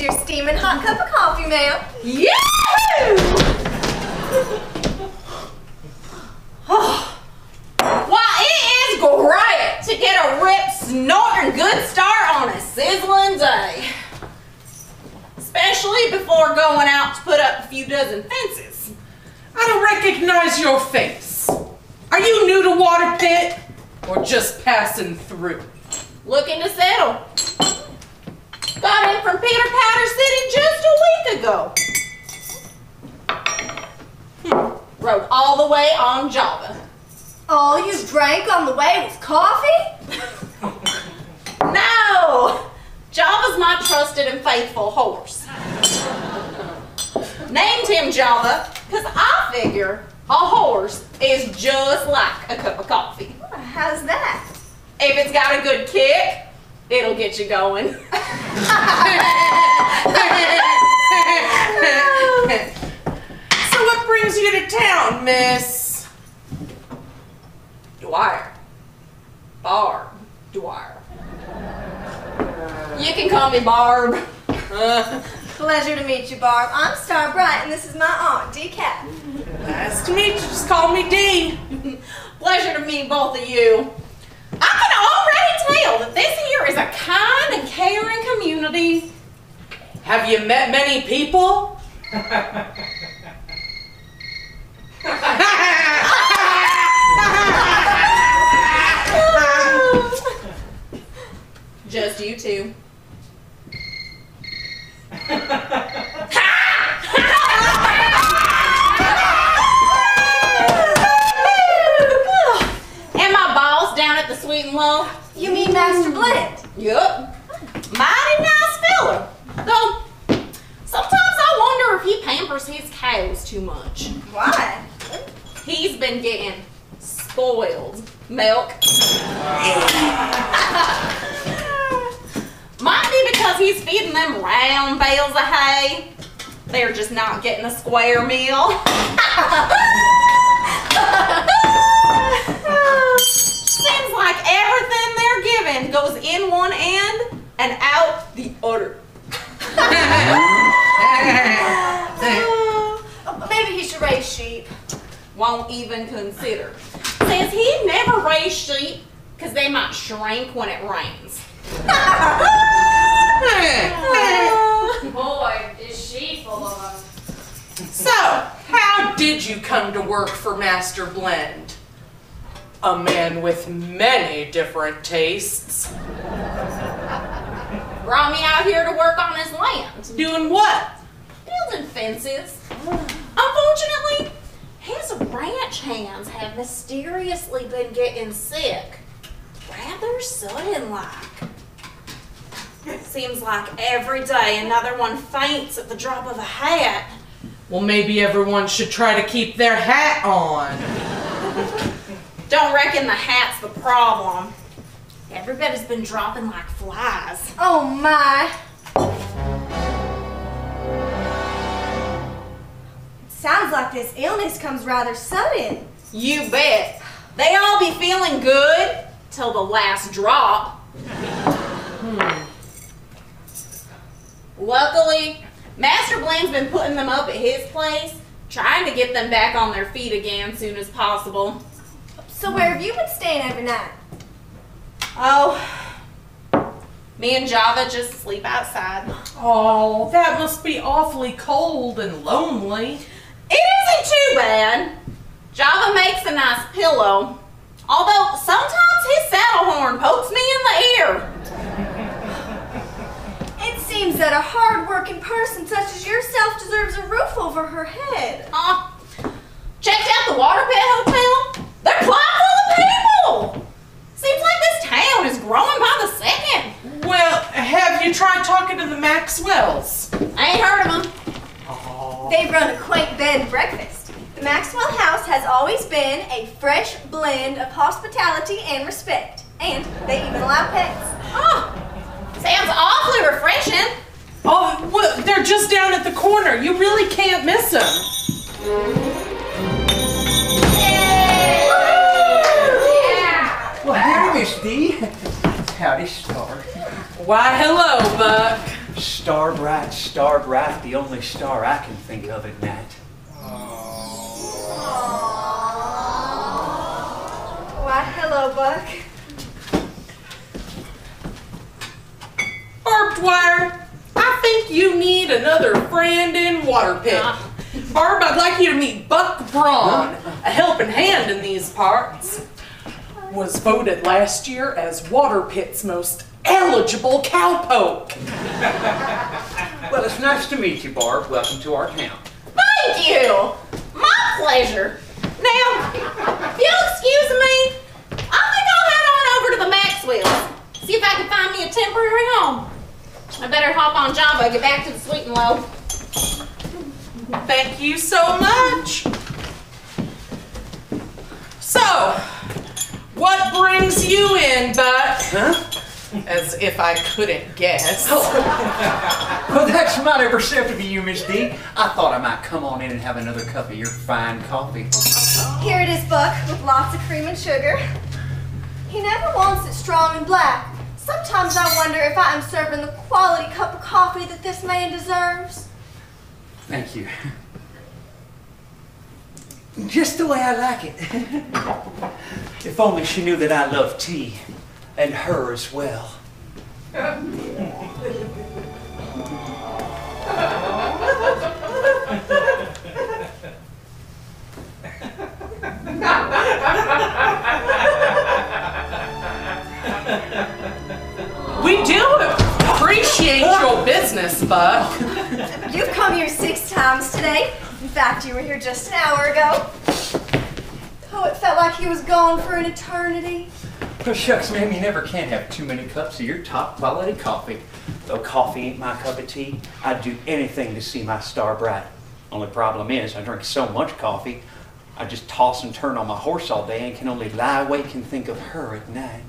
your steaming hot cup of coffee, ma'am. Yahoo! Why, it is great to get a rip, snorting good start on a sizzling day. Especially before going out to put up a few dozen fences. I don't recognize your face. Are you new to Water Pit or just passing through? Looking to settle. Got in from Peter Powder City just a week ago. Rode all the way on Java. All you drank on the way was coffee? No! Java's my trusted and faithful horse. Named him Java because I figure a horse is just like a cup of coffee. How's that? If it's got a good kick, it'll get you going. So what brings you to town, Miss Dwyer. Barb Dwyer. You can call me Barb. Pleasure to meet you, Barb. I'm Star Bright, and this is my aunt, Dee Cat. Nice to meet you. Just call me Dee. Pleasure to meet both of you. I can already tell that this here is a kind and caring community. Have you met many people? Just you two. And my boss down at the Sweet and Low. You mean Master Blend? Yup. Mighty nice fella. Though, sometimes I wonder if he pampers his cows too much. Why? He's been getting spoiled milk. Might be because he's feeding them round bales of hay. They're just not getting a square meal. Seems like everything they're given goes in one end and out the other. Maybe he should raise sheep. Won't even consider. Says he'd never raise sheep because they might shrink when it rains. Boy, is she full of them. So, how did you come to work for Master Blend? A man with many different tastes. Brought me out here to work on his land. Doing what? Building fences. Unfortunately, his ranch hands have mysteriously been getting sick. Rather sudden-like. Seems like every day another one faints at the drop of a hat. Well, maybe everyone should try to keep their hat on. Don't reckon the hat's the problem. Everybody's been dropping like flies. Oh my. Sounds like this illness comes rather sudden. You bet. They all be feeling good till the last drop. Luckily, Master Blend's been putting them up at his place, trying to get them back on their feet again soon as possible. So where have you been staying every night? Oh, me and Java just sleep outside. Oh, that must be awfully cold and lonely. It isn't too bad. Java makes a nice pillow, although sometimes his saddle horn pokes me in the ear. It seems that a hard-working person such as yourself deserves a roof over her head. Checked out the Water Pit Hotel? They're plumb full of people. Seems like this town is growing by the second. Well, have you tried talking to the Maxwells? I ain't heard of them. They run a quaint bed and breakfast. The Maxwell House has always been a fresh blend of hospitality and respect. And they even allow pets. Sounds awfully refreshing. Oh, well, they're just down at the corner. You really can't miss them. Well, howdy, Miss Dee. Howdy, Star. Why, hello, Buck. Star bright, the only star I can think of at night. Why, hello, Buck. Barbed wire, I think you need another friend in Water Pit. Barb, I'd like you to meet Buck Braun, a helping hand in these parts. Was voted last year as Water Pit's most eligible cowpoke. Well, it's nice to meet you, Barb. Welcome to our town. Thank you. My pleasure. Now, if you'll excuse me, I think I'll head on over to the Maxwell's. See if I can find me a temporary home. I better hop on Java and get back to the Sweet and Low. Thank you so much. So, what brings you in, Buck? Huh? As if I couldn't guess. Well, that's mighty receptive of you, Miss D. I thought I might come on in and have another cup of your fine coffee. Here it is, Buck, with lots of cream and sugar. He never wants it strong and black. Sometimes I wonder if I am serving the quality cup of coffee that this man deserves. Thank you. Just the way I like it. If only she knew that I love tea, and her as well. We do appreciate your business, Buck. You've come here 6 times today. In fact, you were here just an hour ago. Oh, it felt like he was gone for an eternity. Well, shucks, ma'am, you never can have too many cups of your top quality coffee. Though coffee ain't my cup of tea, I'd do anything to see my star bright. Only problem is, I drink so much coffee, I just toss and turn on my horse all day and can only lie awake and think of her at night.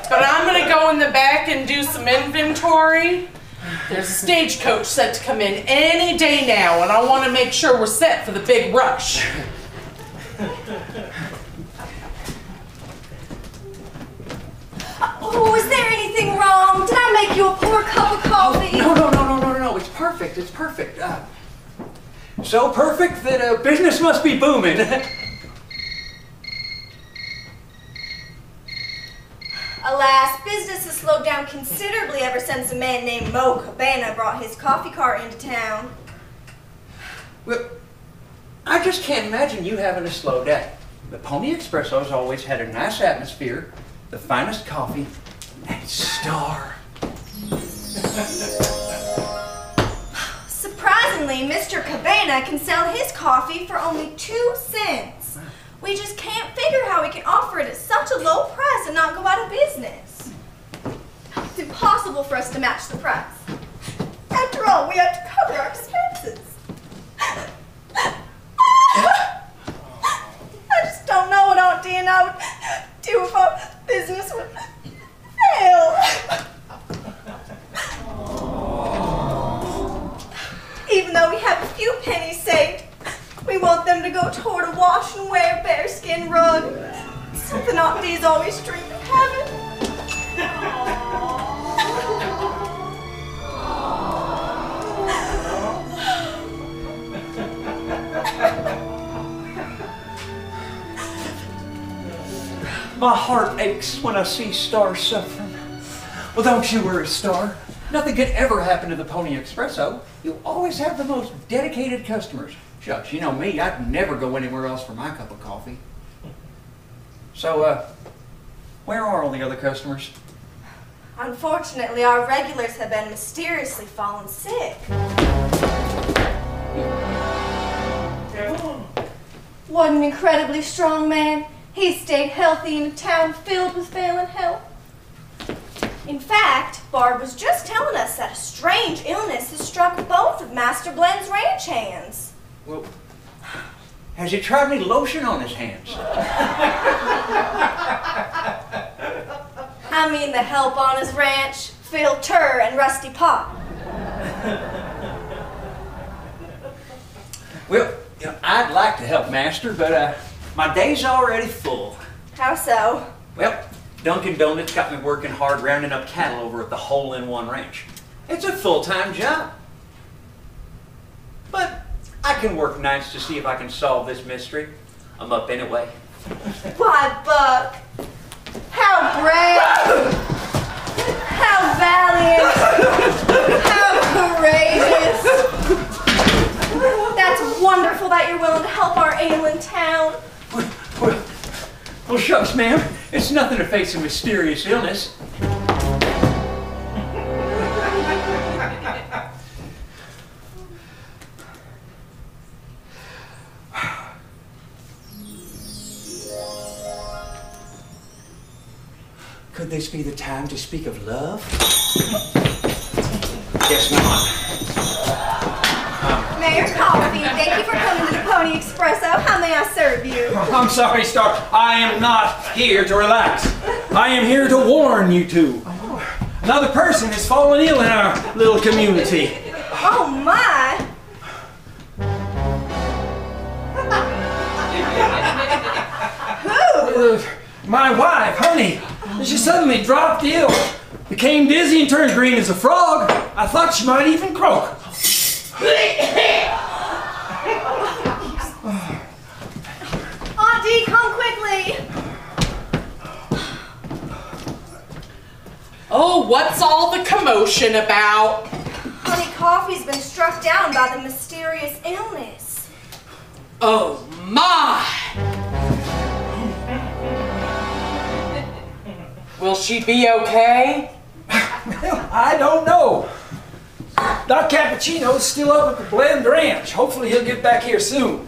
But I'm gonna go in the back and do some inventory. There's a stagecoach set to come in any day now, and I want to make sure we're set for the big rush. Oh, is there anything wrong? Did I make you a poor cup of coffee? No, it's perfect, it's perfect. So perfect that business must be booming. Alas, business has slowed down considerably ever since a man named Mo Cabana brought his coffee cart into town. Well, I just can't imagine you having a slow day. The Pony Expresso's always had a nice atmosphere, the finest coffee, and star. Surprisingly, Mr. Cabana can sell his coffee for only 2 cents. We just can't figure how we can offer it at such a low price and not go out of business. It's impossible for us to match the price. After all, we have to cover our expenses. I just don't know what Aunt Dee and I would do if our business would fail. Even though we have a few pennies saved, we want them to go toward a wash and wear bearskin rug. Something Aunt Dee's always dreamed of having. My heart aches when I see Star suffering. Well, don't you worry, Star. Nothing could ever happen to the Pony Expresso. You'll always have the most dedicated customers. Shucks, you know me, I'd never go anywhere else for my cup of coffee. So, where are all the other customers? Unfortunately, our regulars have been mysteriously fallen sick. What an incredibly strong man. He stayed healthy in a town filled with failing health. In fact, Barb was just telling us that a strange illness has struck both of Master Blend's ranch hands. Well, has he tried any lotion on his hands? I mean the help on his ranch, Phil Turr and Rusty Pot. Well, I'd like to help Master, but my day's already full. How so? Well, Dunkin' Donuts got me working hard rounding up cattle over at the Hole-in-One Ranch. It's a full-time job. But I can work nights to see if I can solve this mystery. I'm up anyway. Why, Buck, how brave, how valiant, how courageous. That's wonderful that you're willing to help our ailing town. Well, shucks, ma'am. It's nothing to face a mysterious illness. Could this be the time to speak of love? Guess not. Mayor Coffee, thank you for coming to the Pony Expresso. How may I serve you? I'm sorry, Star. I am not here to relax. I am here to warn you two. Another person has fallen ill in our little community. Oh, my. Who? My wife, Honey. She suddenly dropped ill. Became dizzy and turned green as a frog. I thought she might even croak. Auntie, come quickly. Oh, what's all the commotion about? Honey Coffee's been struck down by the mysterious illness. Oh, my! Will she be okay? Well, I don't know. Doc Cappuccino's still up at the Blend Ranch. Hopefully he'll get back here soon.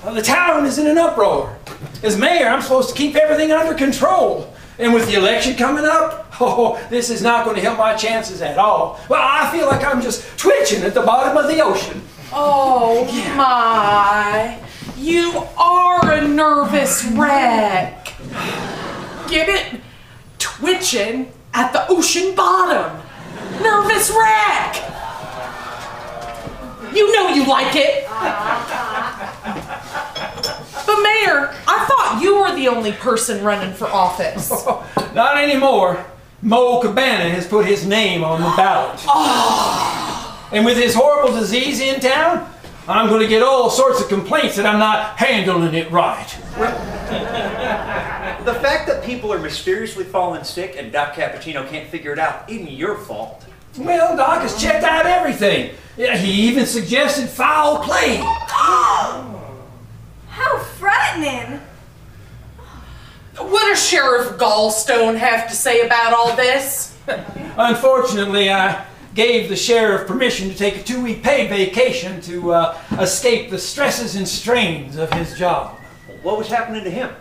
The town is in an uproar. As mayor, I'm supposed to keep everything under control. And with the election coming up, oh, this is not going to help my chances at all. Well, I feel like I'm just twitching at the bottom of the ocean. Oh, my. You are a nervous wreck. Get it? Twitching at the ocean bottom. Nervous wreck. You know you like it. But Mayor, I thought you were the only person running for office. Not anymore. Mo Cabana has put his name on the ballot. And with this horrible disease in town, I'm going to get all sorts of complaints that I'm not handling it right. The fact that people are mysteriously falling sick and Doc Cappuccino can't figure it out isn't your fault. Well, Doc has checked out everything. Yeah, he even suggested foul play. How frightening. What does Sheriff Gallstone have to say about all this? Unfortunately, I gave the sheriff permission to take a 2-week paid vacation to escape the stresses and strains of his job. What was happening to him?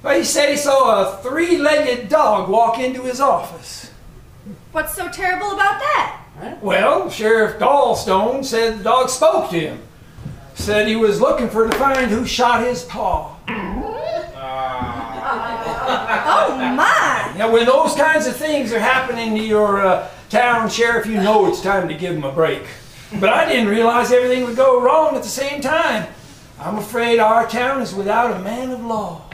Well, he said he saw a 3-legged dog walk into his office. What's so terrible about that? Well, Sheriff Gallstone said the dog spoke to him. Said he was looking to find who shot his paw. Oh, my. Now, when those kinds of things are happening to your town sheriff, you know it's time to give him a break. But I didn't realize everything would go wrong at the same time. I'm afraid our town is without a man of law.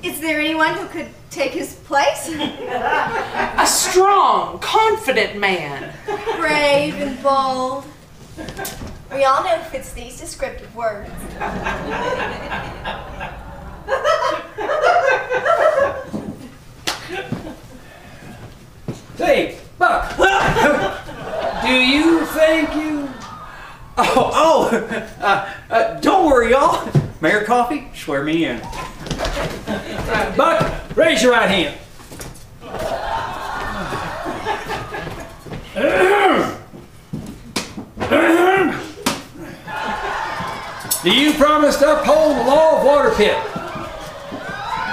Is there anyone who could take his place? A strong, confident man. Brave and bold. We all know who fits these descriptive words. Say, Buck, do you think you... Don't worry, y'all. Mayor Coffee, swear me in. Buck, raise your right hand. Do you promise to uphold the law of water pit?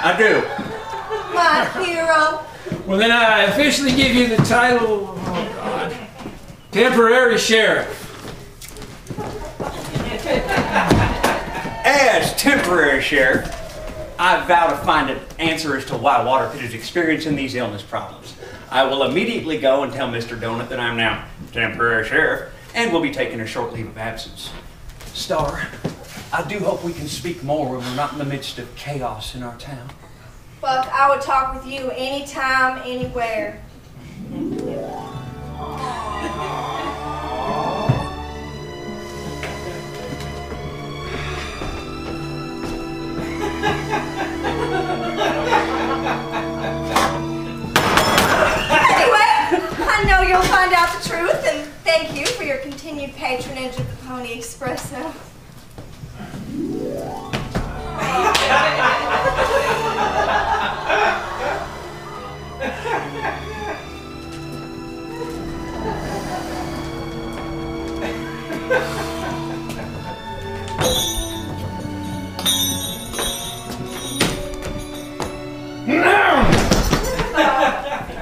I do. My hero. Well, then I officially give you the title, oh God, temporary sheriff. As temporary sheriff, I vow to find an answer as to why Waterpit is experiencing these illness problems. I will immediately go and tell Mr. Donut that I'm now temporary sheriff and will be taking a short leave of absence. Star, I do hope we can speak more when we're not in the midst of chaos in our town. Buck, I would talk with you anytime, anywhere. I know you'll find out the truth, and thank you for your continued patronage of the Pony Expresso.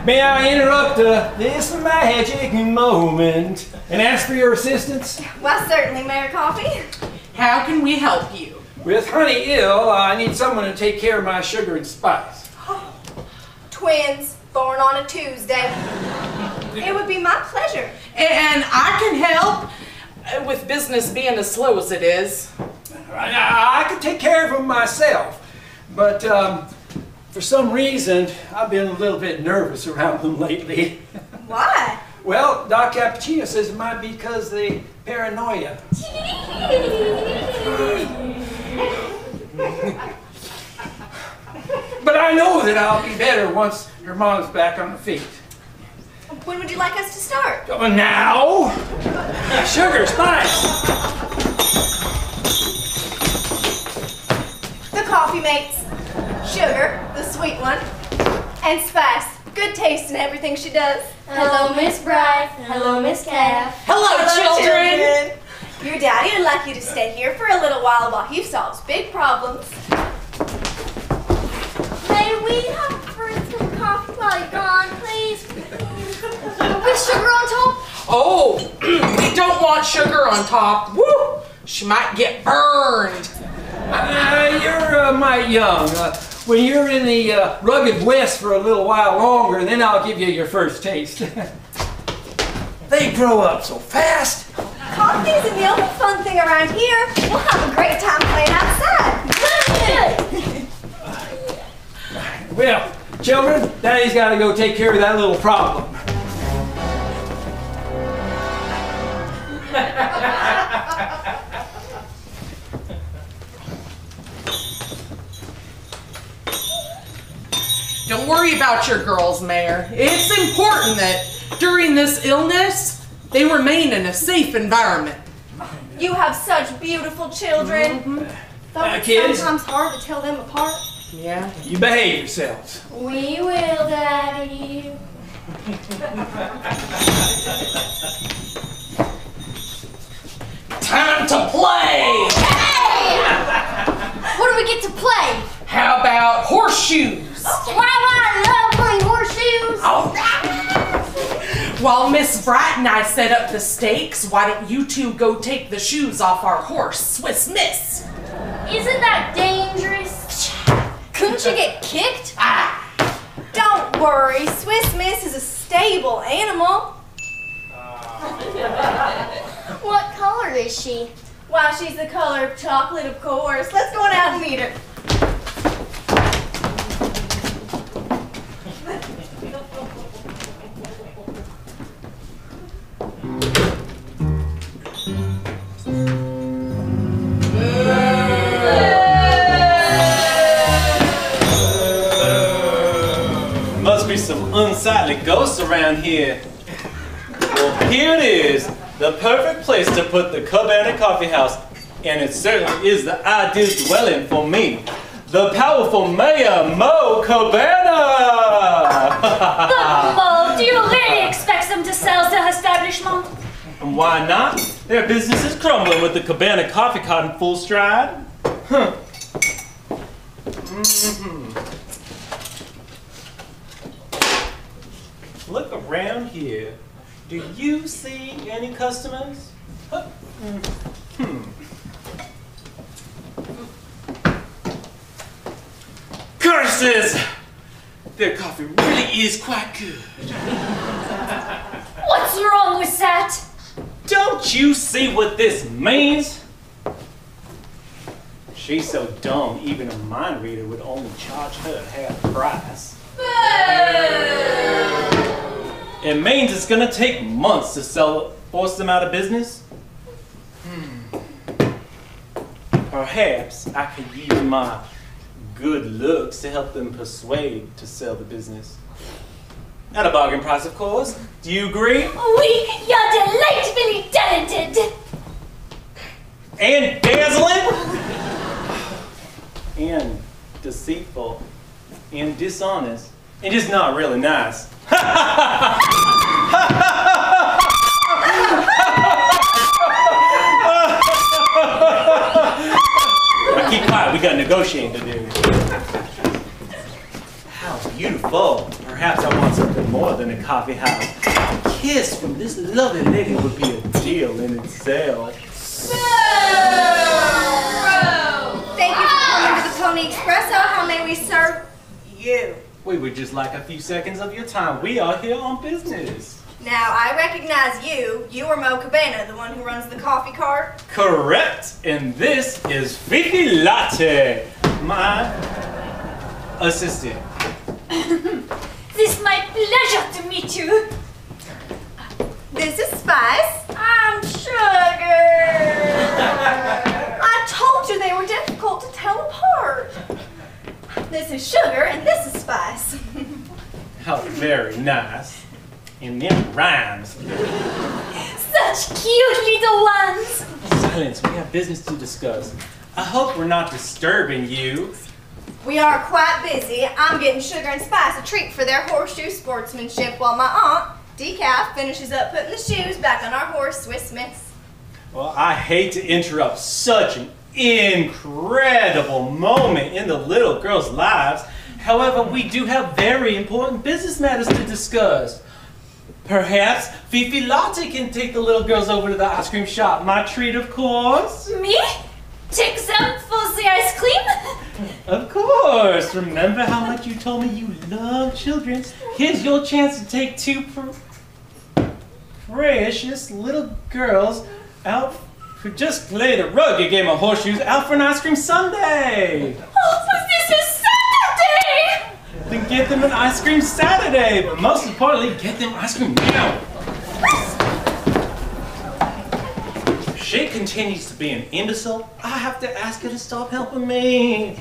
May I interrupt this magic moment and ask for your assistance? Why, certainly, Mayor Coffee. How can we help you? With Honey ill, I need someone to take care of my sugar and spice. Twins, born on a Tuesday. It would be my pleasure. And I can help with business being as slow as it is. I could take care of them myself, but for some reason, I've been a little bit nervous around them lately. Why? Well, Doc Cappuccino says it might be because of the paranoia. But I know that I'll be better once her mom's back on her feet. When would you like us to start? Now? Sugar, spice. The coffee mates. Sugar, the sweet one. And Spice, good taste in everything she does. Hello, Miss Bright. Hello, Miss Calf. Hello, children. Your daddy would like you to stay here for a little while he solves big problems. May we have first some coffee while you're gone, please? With sugar on top? Oh, we don't want sugar on top. Woo! She might get burned. You're mighty young. When you're in the rugged West for a little while longer, then I'll give you your first taste. They grow up so fast. Coffee isn't the only fun thing around here. We'll have a great time playing outside. Well, children, Daddy's got to go take care of that little problem. Don't worry about your girls, Mayor. It's important that during this illness, they remain in a safe environment. You have such beautiful children. Though it's kids? sometimes hard to tell them apart. Yeah. You behave yourselves. We will, Daddy. Time to play! What do we get to play? How about horseshoes? Wow, I love playing horseshoes. While Miss Bright and I set up the stakes, why don't you two go take the shoes off our horse, Swiss Miss? Isn't that dangerous? Couldn't you get kicked? Don't worry, Swiss Miss is a stable animal. What color is she? Why, she's the color of chocolate, of course. Let's go on out and meet her. Must be some unsightly ghosts around here. Well, here it is, the perfect place to put the Cabana Coffee House, and it certainly is the ideal dwelling for me, the powerful Mayor Mo Cabana. But Mo, do you really expect them to sell the establishment? And why not? Their business is crumbling with the Cabana Coffee Cart in full stride. Huh. look around here. Do you see any customers? Curses! Their coffee really is quite good. What's wrong with that? Don't you see what this means? She's so dumb, even a mind reader would only charge her half price. It means it's gonna take months to force them out of business. Perhaps I could use my good looks to help them persuade to sell the business. At a bargain price, of course. Do you agree? You're delightfully talented. And dazzling? And deceitful. And dishonest. And just not really nice. Now keep quiet, we got negotiating to do. How beautiful. Perhaps I want something more than a coffee house. A kiss from this lovely lady would be a deal in itself. Thank you for coming to the Pony Expresso. How may we serve you? We would just like a few seconds of your time. We are here on business. Now, I recognize you. You are Mo Cabana, the one who runs the coffee cart. Correct. And this is Fifi Latte, my assistant. This is my pleasure to meet you. This is Spice. I'm Sugar. I told you they were difficult to tell apart. This is Sugar and this is Spice. How very nice. And them rhymes. Such cute little ones. Silence, we have business to discuss. I hope we're not disturbing you. We are quite busy. I'm getting Sugar and Spice a treat for their horseshoe sportsmanship while my aunt, Decaf, finishes up putting the shoes back on our horse, Swiss Miss. Well, I hate to interrupt such an incredible moment in the little girls' lives. However, we do have very important business matters to discuss. Perhaps Fifi Latte can take the little girls over to the ice cream shop. My treat, of course. Me? Take them for the ice cream? Of course. Remember how much you told me you love children? Here's your chance to take two precious little girls out who just played a rugged game of horseshoes out for an ice cream sundae. Oh, but this is Saturday! Then get them an ice cream Saturday, but most importantly, get them ice cream now. If she continues to be an imbecile, I have to ask her to stop helping me.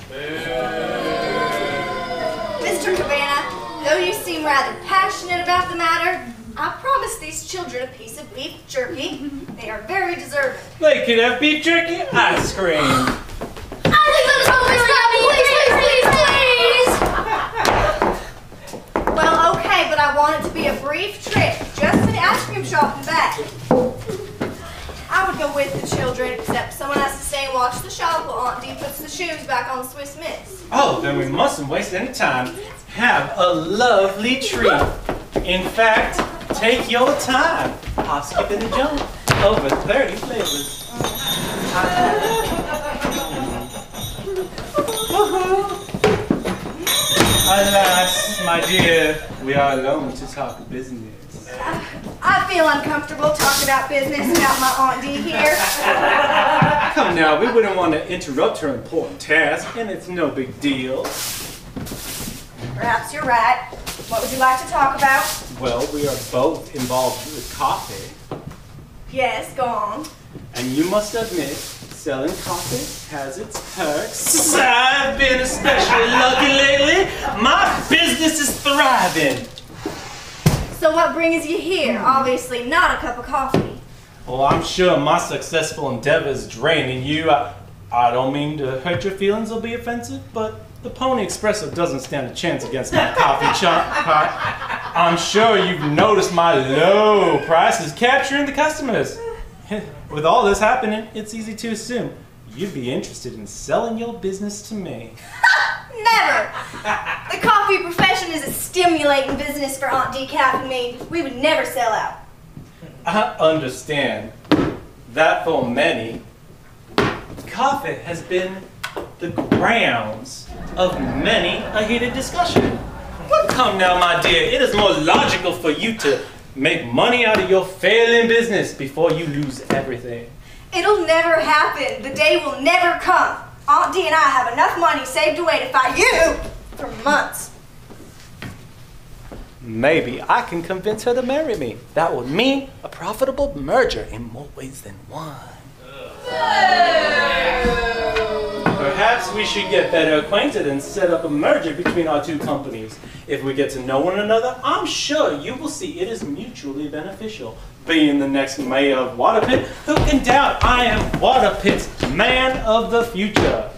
Mr. Cabana, though you seem rather passionate about the matter, I promised these children a piece of beef jerky. They are very deserving. They could have beef jerky ice cream. Well, okay, but I want it to be a brief trip, just to the ice cream shop and back. I would go with the children, except someone has to stay and watch the shop while Aunt Dee puts the shoes back on the Swiss Miss. Oh, then we mustn't waste any time. Have a lovely treat. In fact, take your time. Hop, skip, and a jump. Over 30 flavors. Alas, my dear, we are alone to talk business. I feel uncomfortable talking about business without my Aunt Dee here. Come now, we wouldn't want to interrupt her important task, and it's no big deal. Perhaps you're right. What would you like to talk about? Well, we are both involved with coffee. Yes, go on. And you must admit, selling coffee has its perks. I've been especially lucky lately. My business is thriving. So what brings you here? Obviously not a cup of coffee. Well, I'm sure my successful endeavor is draining you. I don't mean to hurt your feelings or be offensive, but the Pony Expresso doesn't stand a chance against my coffee pot. I'm sure you've noticed my low prices capturing the customers. With all this happening, it's easy to assume you'd be interested in selling your business to me. Never. The coffee profession is a stimulating business for Aunt Decaf and me. We would never sell out. I understand that for many, coffee has been the grounds of many a heated discussion. But come now, my dear, it is more logical for you to make money out of your failing business before you lose everything. It'll never happen. The day will never come. Aunt Dee and I have enough money saved away to fight you for months. Maybe I can convince her to marry me. That would mean a profitable merger in more ways than one. Perhaps we should get better acquainted and set up a merger between our two companies. If we get to know one another, I'm sure you will see it is mutually beneficial. Being the next mayor of Waterpit, who can doubt I am Waterpit's man of the future?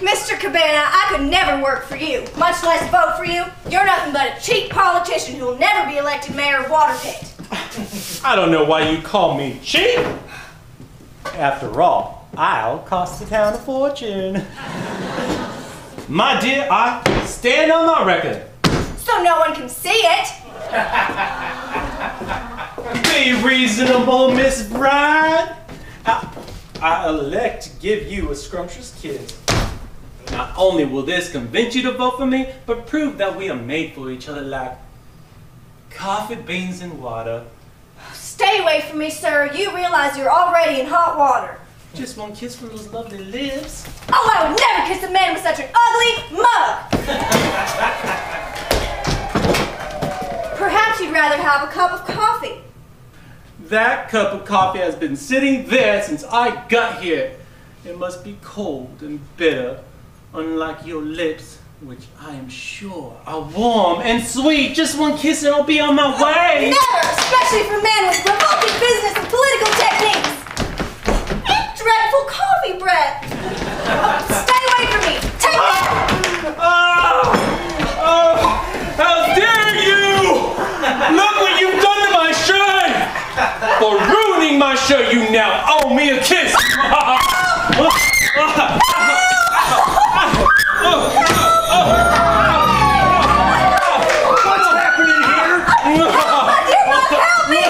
Mr. Cabana, I could never work for you, much less vote for you. You're nothing but a cheap politician who will never be elected mayor of Waterpit. I don't know why you call me cheap. After all, I'll cost the town a fortune. My dear, I stand on my record. So no one can see it. Be reasonable, Miss Bride. I elect to give you a scrumptious kiss. Not only will this convince you to vote for me, but prove that we are made for each other like coffee beans and water. Stay away from me, sir. You realize you're already in hot water. Just one kiss from those lovely lips. Oh, I would never kiss a man with such an ugly mug. Perhaps you'd rather have a cup of coffee. That cup of coffee has been sitting there since I got here. It must be cold and bitter, unlike your lips, which I am sure are warm and sweet. Just one kiss and I'll be on my way. Never, especially for a man with revolting business and political techniques. And dreadful coffee breath. Stay away from me. Take it. How dare you! Look what you've done to my shirt! For ruining my shirt, you now owe me a kiss! What's happening here? Help me!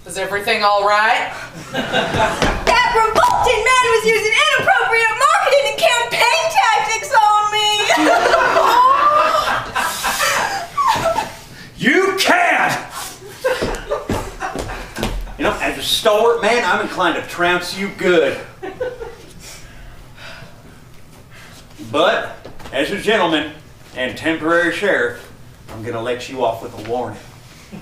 Is everything all right? That revolting man was using inappropriate marketing and campaign tactics on me! You can't! You know, as a stalwart man, I'm inclined to trounce you good. But, as a gentleman and temporary sheriff, I'm going to let you off with a warning.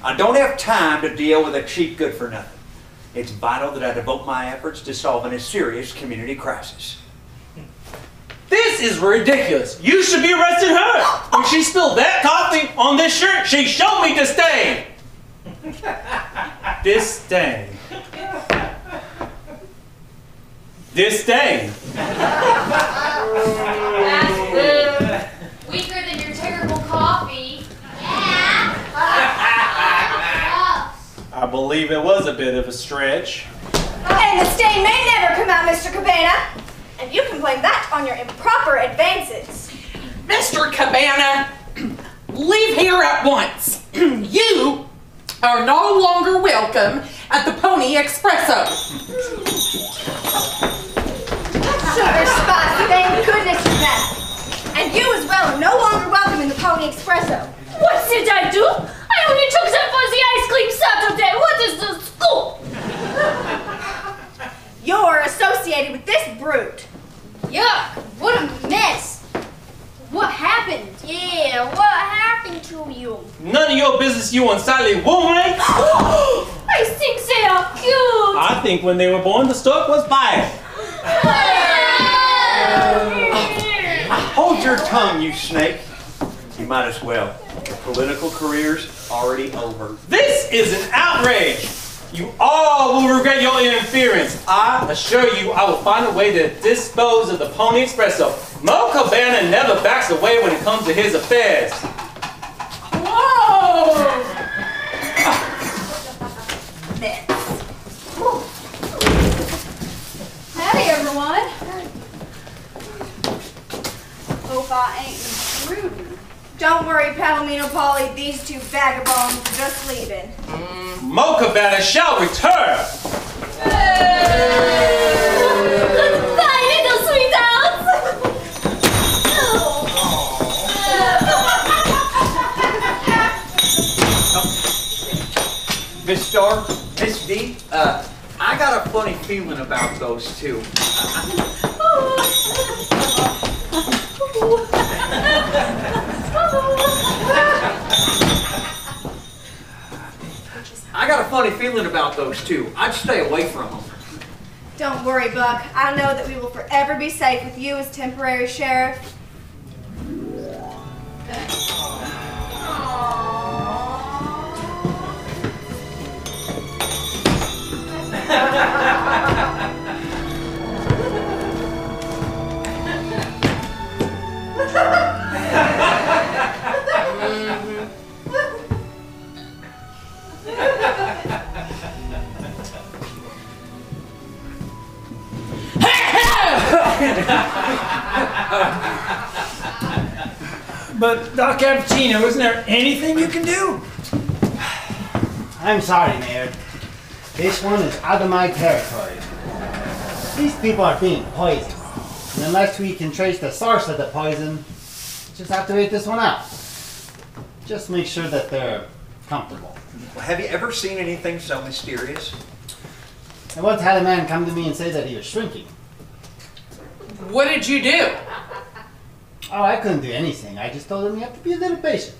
I don't have time to deal with a cheap good-for-nothing. It's vital that I devote my efforts to solving a serious community crisis. This is ridiculous. You should be arresting her. When she spilled that coffee on this shirt, she showed me disdain. Disdain. Disdain. That's good. Weaker than your terrible coffee. I believe it was a bit of a stretch. And the stain may never come out, Mr. Cabana. And you can blame that on your improper advances. Mr. Cabana, leave here at once. You are no longer welcome at the Pony Expresso. Sugar, spice, thank goodness for that. And you as well are no longer welcome in the Pony Expresso. What did I do? I only took some fuzzy ice cream Saturday. What is the scoop? You're associated with this brute. Yuck, what a mess. What happened? Yeah, what happened to you? None of your business, you unsightly woman. I think they are cute. I think when they were born, the stork was by. Hold your tongue, you snake. You might as well. Your political career's already over. This is an outrage. You all will regret your interference. I assure you, I will find a way to dispose of the Pony Expresso. Mo Cabana never backs away when it comes to his affairs. Whoa! Don't worry, Palomino Polly, these two vagabonds are just leaving. Mo Cabana shall return! Goodbye, little sweethearts! Miss Star, Miss D, I got a funny feeling about those two. I got a funny feeling about those two. I'd stay away from them. Don't worry, Buck. I know that we will forever be safe with you as temporary sheriff. But, Doc Cappuccino, isn't there anything you can do? I'm sorry, Mayor. This one is out of my territory. These people are being poisoned. And unless we can trace the source of the poison, we just have to wait this one out. Just make sure that they're comfortable. Well, have you ever seen anything so mysterious? I once had a man come to me and say that he was shrinking. What did you do? Oh, I couldn't do anything. I just told him you have to be a little patient.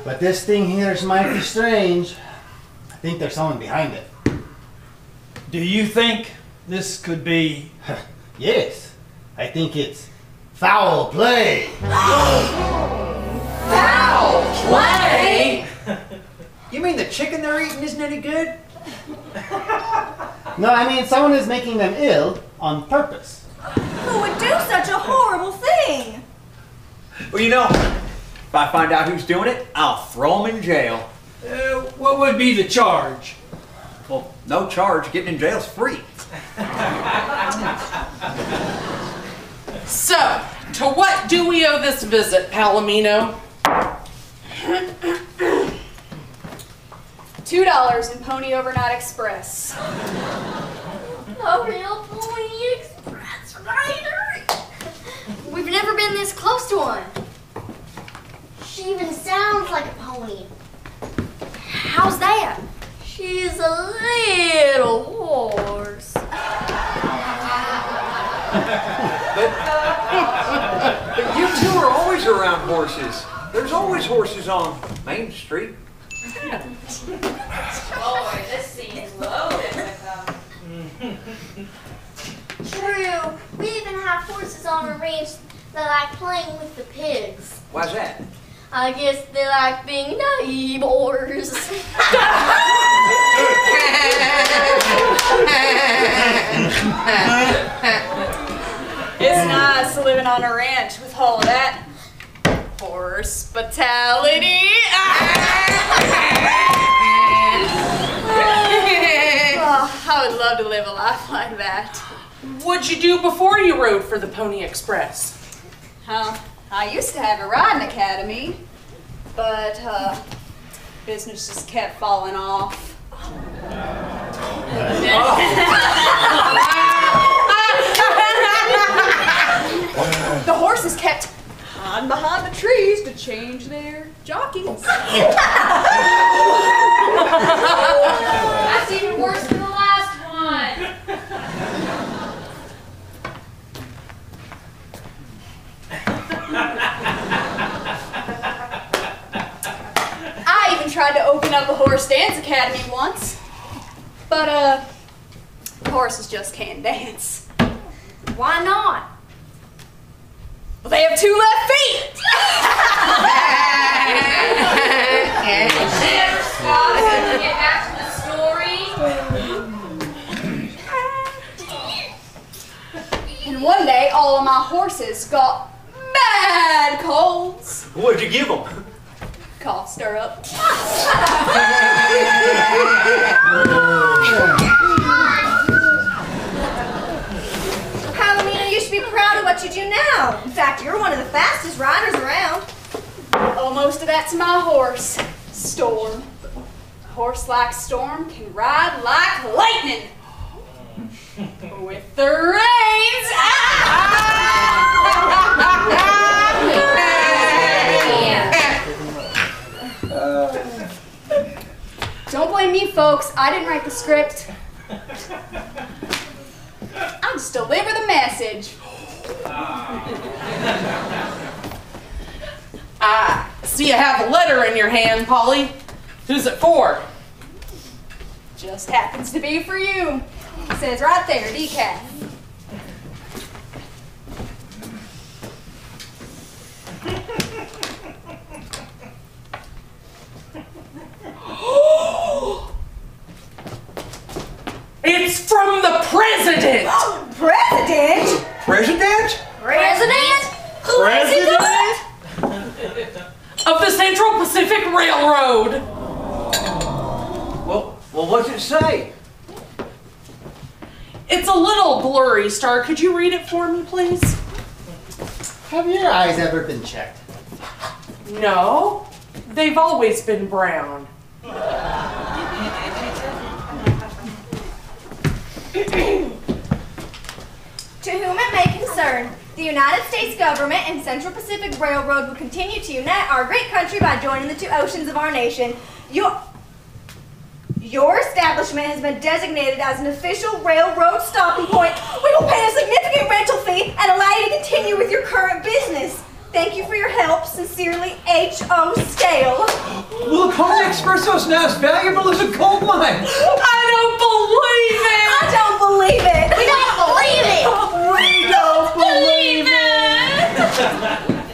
But this thing here is mighty strange. I think there's someone behind it. Do you think this could be... Yes, I think it's foul play. Foul play? You mean the chicken they're eating isn't any good? No, I mean someone is making them ill on purpose. Who would do such a horrible thing? Well, you know, if I find out who's doing it, I'll throw them in jail. What would be the charge? Well, no charge. Getting in jail's free. So, to what do we owe this visit, Palomino? $2 in Pony Overnight Express. A real Pony Express rider. We've never been this close to one. She even sounds like a pony. How's that? She's a little horse. But you two are always around horses. There's always horses on Main Street. Boy, this scene's loaded with them. True. We even have horses on a ranch that like playing with the pigs. Why's that? I guess they like being neighbors. It's nice living on a ranch with all of that hospitality. Oh, I would love to live a life like that. What'd you do before you rode for the Pony Express? I used to have a riding academy, but business just kept falling off. The horses kept hiding behind the trees to change their jockeys. That's even worse than the last one. I even tried to open up a horse dance academy once, but horses just can't dance. Why not? Well, they have 2 left feet. Never stop and get back to the story. And one day, all of my horses got bad colds. What'd you give them? Cough stirrup. Palomino, you should be proud of what what you do now. In fact, you're one of the fastest riders around. Oh, most of that's my horse, Storm. A horse like Storm can ride like lightning. With the reins. Don't blame me, folks. I didn't write the script. I'll just deliver the message. I see you have a letter in your hand, Polly. Who's it for? Just happens to be for you. It says right there, decaf. It's from the president! President? President? President? Who is it? Of the Central Pacific Railroad. Well, what's it say? It's a little blurry, Star. Could you read it for me, please? Have your eyes ever been checked? No. They've always been brown. To whom it may concern, the United States government and Central Pacific Railroad will continue to unite our great country by joining the two oceans of our nation. Your establishment has been designated as an official railroad stopping point. We will pay a significant rental fee and allow you to continue with your current business. Thank you for your help. Sincerely, H.O. Scale. Well, the Pony Expresso is now as valuable as a gold mine. I don't believe it! I don't believe it. We don't believe it! We don't believe it!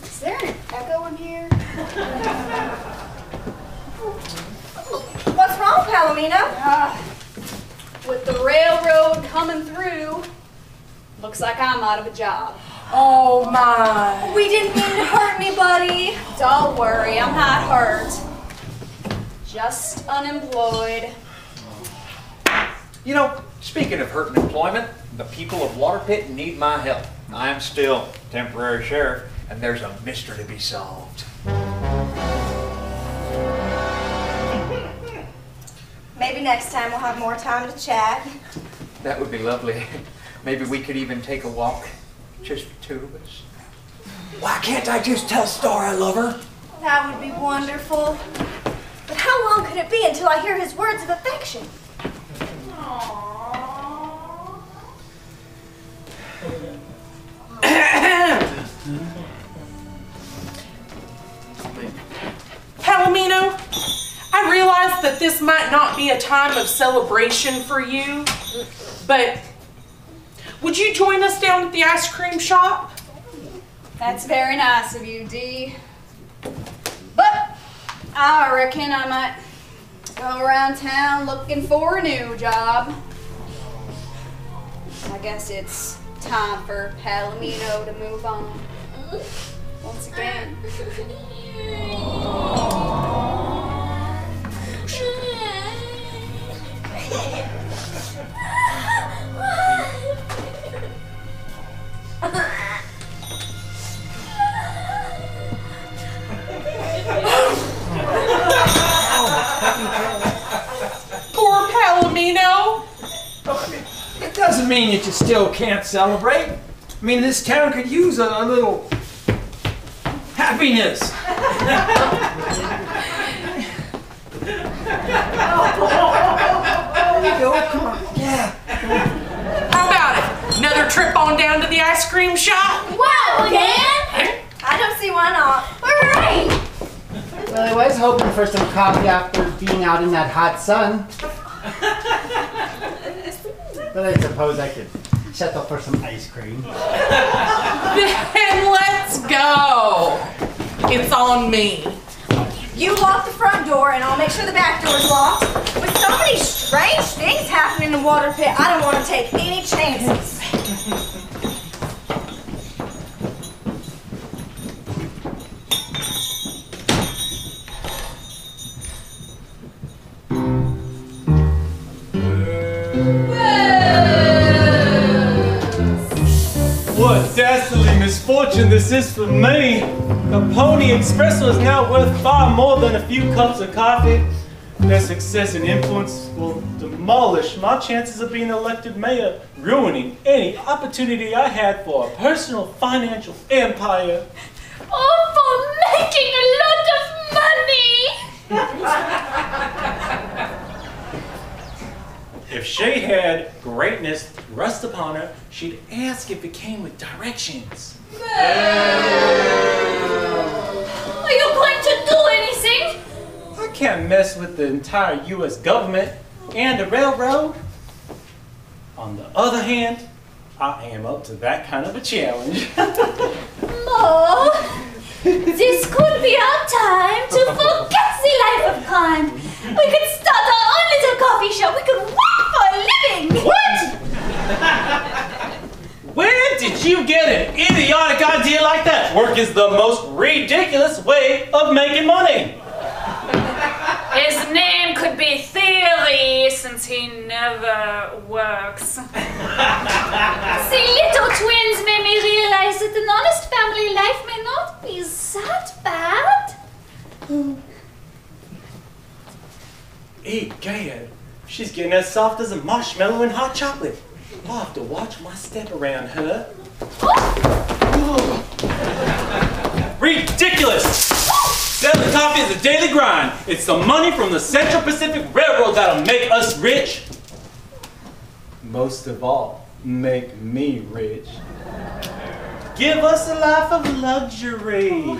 Is there an echo in here? What's wrong, Palomino? With the railroad coming through, looks like I'm out of a job. Oh my. We didn't mean to hurt anybody. Don't worry, I'm not hurt. Just unemployed. You know, speaking of hurting employment, the people of Water Pit need my help. I'm still temporary sheriff, and there's a mystery to be solved. Maybe next time we'll have more time to chat. That would be lovely. Maybe we could even take a walk, just the two of us. Why can't I just tell Star I love her? That would be wonderful. But how long could it be until I hear his words of affection? Palomino, I realize that this might not be a time of celebration for you, but would you join us down at the ice cream shop? That's very nice of you, Dee. But I reckon I might go around town looking for a new job. I guess it's time for Palomino to move on. Once again. Poor Palomino. It doesn't mean that you still can't celebrate. I mean, this town could use a little happiness. There you go, come on. Yeah. How about it? Another trip on down to the ice cream shop? Wow, again? I don't see why not. Hooray! Well, I was hoping for some coffee after being out in that hot sun. But I suppose I could settle for some ice cream. Then let's go. It's on me. You lock the front door and I'll make sure the back door is locked. With so many strange things happening in Water Pit, I don't want to take any chances. What? misfortune this is for me. The Pony Expresso is now worth far more than a few cups of coffee. Their success and influence will demolish my chances of being elected mayor, ruining any opportunity I had for a personal financial empire. Oh, for making a lot of money! If she had greatness thrust upon her, she'd ask if it came with directions. Are you going to do anything? I can't mess with the entire U.S. government and the railroad. On the other hand, I am up to that kind of a challenge. Mo, this could be our time to forget the life of crime. We could start our own little coffee shop. We could work for a living. What? Where did you get an idiotic idea like that? Work is the most ridiculous way of making money. His name could be Theory, since he never works. The little twins made me realize that an honest family life may not be that bad. Egad, she's getting as soft as a marshmallow in hot chocolate. I'll have to watch my step around her. Ridiculous! Selling coffee is a daily grind. It's the money from the Central Pacific Railroad that'll make us rich. Most of all, make me rich. Give us a life of luxury.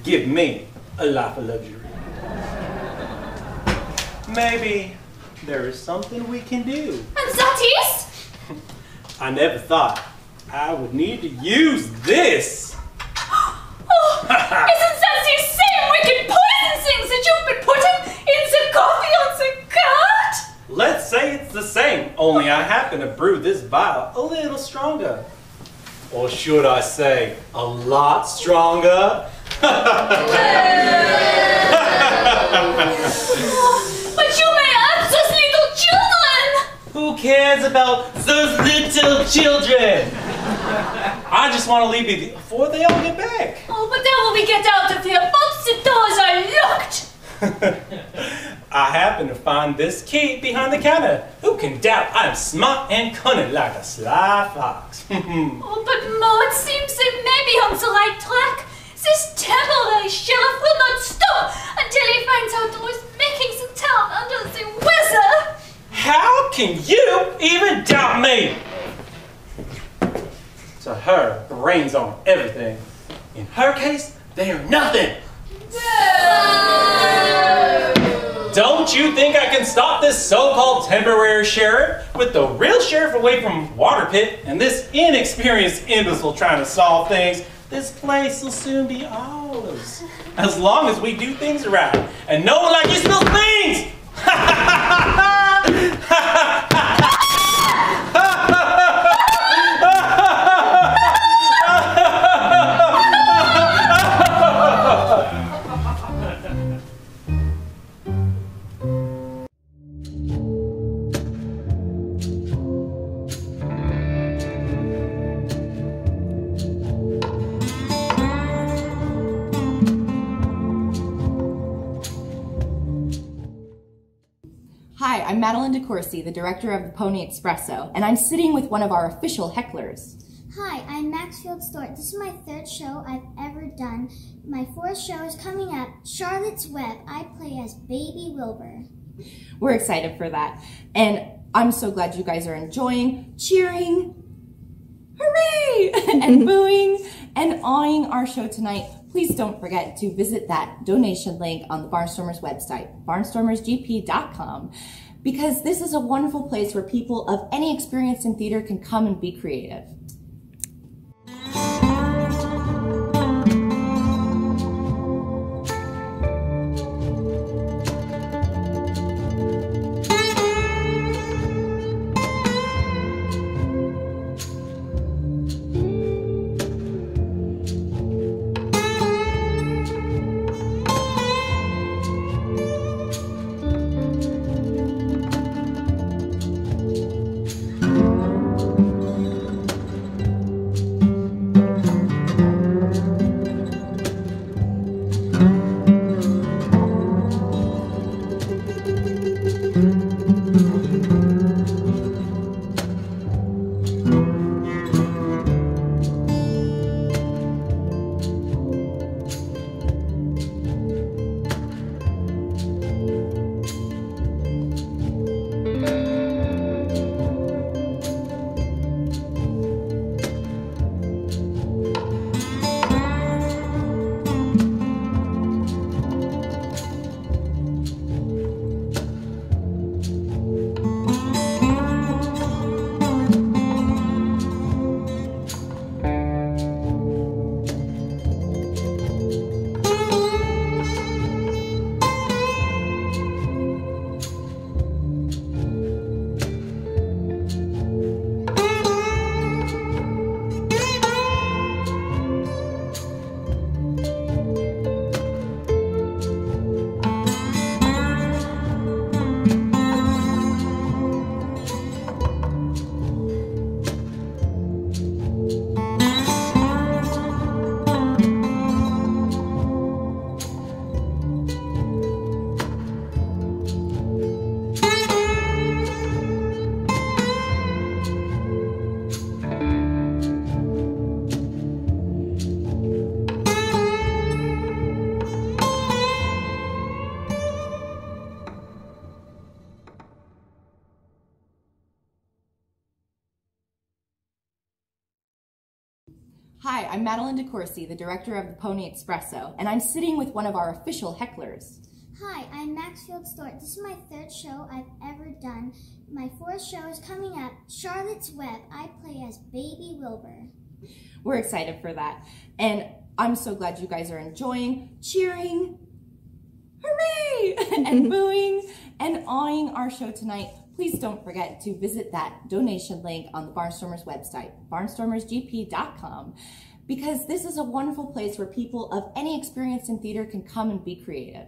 Give me a life of luxury. Maybe there is something we can do. And that is? I never thought I would need to use this. Oh, isn't that the same wicked poison things that you've been putting in the coffee on the cart? Let's say it's the same, only I happen to brew this vial a little stronger. Or should I say, a lot stronger? But you may have those little children! Who cares about those little children? I just want to leave it before they all get back. Oh, but then when we get out of here, both the doors are locked! I happen to find this key behind the counter. Who can doubt I'm smart and cunning like a sly fox? Oh, but Mo, it seems they may be on the right track. This temporary sheriff will not stop until he finds out who is making the town under the weather. How can you even doubt me? To her, the rain's on everything. In her case, they are nothing. Don't you think I can stop this so-called temporary sheriff with the real sheriff away from Water Pit and this inexperienced imbecile trying to solve things? This place will soon be ours. As long as we do things right. And no one like you spills beans! Hi, I'm Madeline DeCourcy, the director of the Pony Expresso, and I'm sitting with one of our official hecklers. Hi, I'm Maxfield Stewart. This is my third show I've ever done. My fourth show is coming up, Charlotte's Web. I play as Baby Wilbur. We're excited for that, and I'm so glad you guys are enjoying, cheering, hooray, and booing, and awing our show tonight. Please don't forget to visit that donation link on the Barnstormers website, barnstormersgp.com, because this is a wonderful place where people of any experience in theater can come and be creative. Hi, I'm Madeline DeCourcy, the director of the Pony Expresso, and I'm sitting with one of our official hecklers. Hi, I'm Maxfield Stewart. This is my third show I've ever done. My fourth show is coming up, Charlotte's Web. I play as Baby Wilbur. We're excited for that, and I'm so glad you guys are enjoying, cheering, hooray, and booing and awing our show tonight. Please don't forget to visit that donation link on the Barnstormers website, barnstormersgp.com, because this is a wonderful place where people of any experience in theater can come and be creative.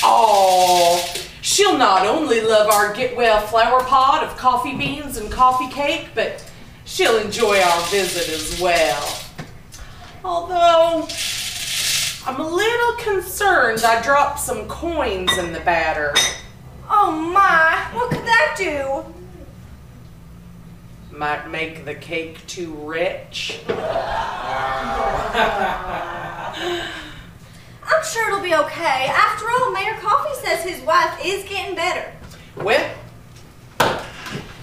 Oh, she'll not only love our get-well flower pot of coffee beans and coffee cake, but she'll enjoy our visit as well. Although, I'm a little concerned I dropped some coins in the batter. Oh my, what could that do? Might make the cake too rich. I'm sure it'll be okay. After all, Mayor Coffee says his wife is getting better. Well,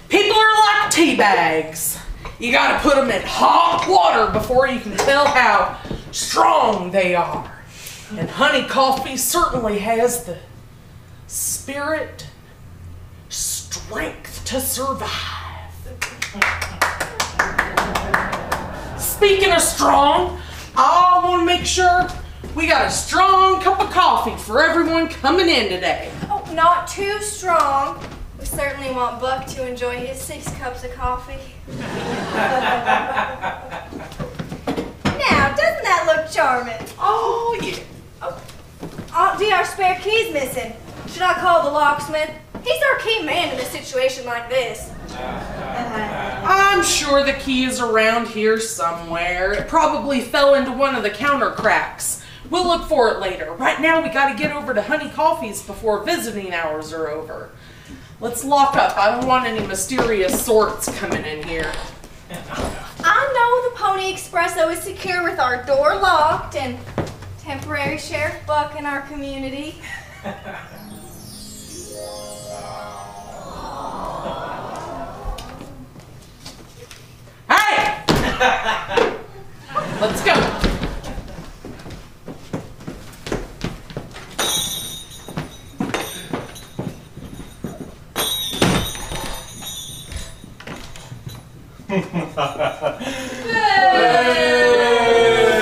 people are like tea bags. You gotta put them in hot water before you can tell how strong they are. And honey coffee certainly has the spirit, strength to survive. Speaking of strong, I want to make sure we got a strong cup of coffee for everyone coming in today. Oh, not too strong. We certainly want Buck to enjoy his 6 cups of coffee. Now, doesn't that look charming? Oh, yeah. Oh, Aunt D, our spare key's missing. Should I call the locksmith? He's our key man in a situation like this. I'm sure the key is around here somewhere. It probably fell into one of the counter cracks. We'll look for it later. Right now, we gotta get over to Honey Coffee's before visiting hours are over. Let's lock up. I don't want any mysterious sorts coming in here. I know the Pony Expresso is secure with our door locked and temporary Sheriff Buck in our community. Hey! Let's go.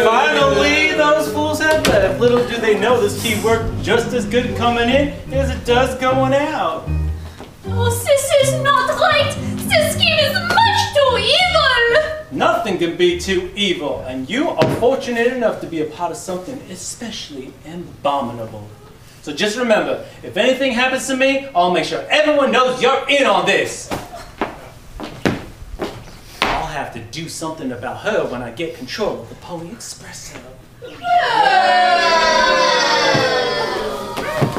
Finally, those fools have left. Little do they know this key worked just as good coming in as it does going out. Oh, this is not right. This scheme is much too evil. Nothing can be too evil, and you are fortunate enough to be a part of something especially abominable. So just remember, if anything happens to me, I'll make sure everyone knows you're in on this. I'll have to do something about her when I get control of the Pony Expresso.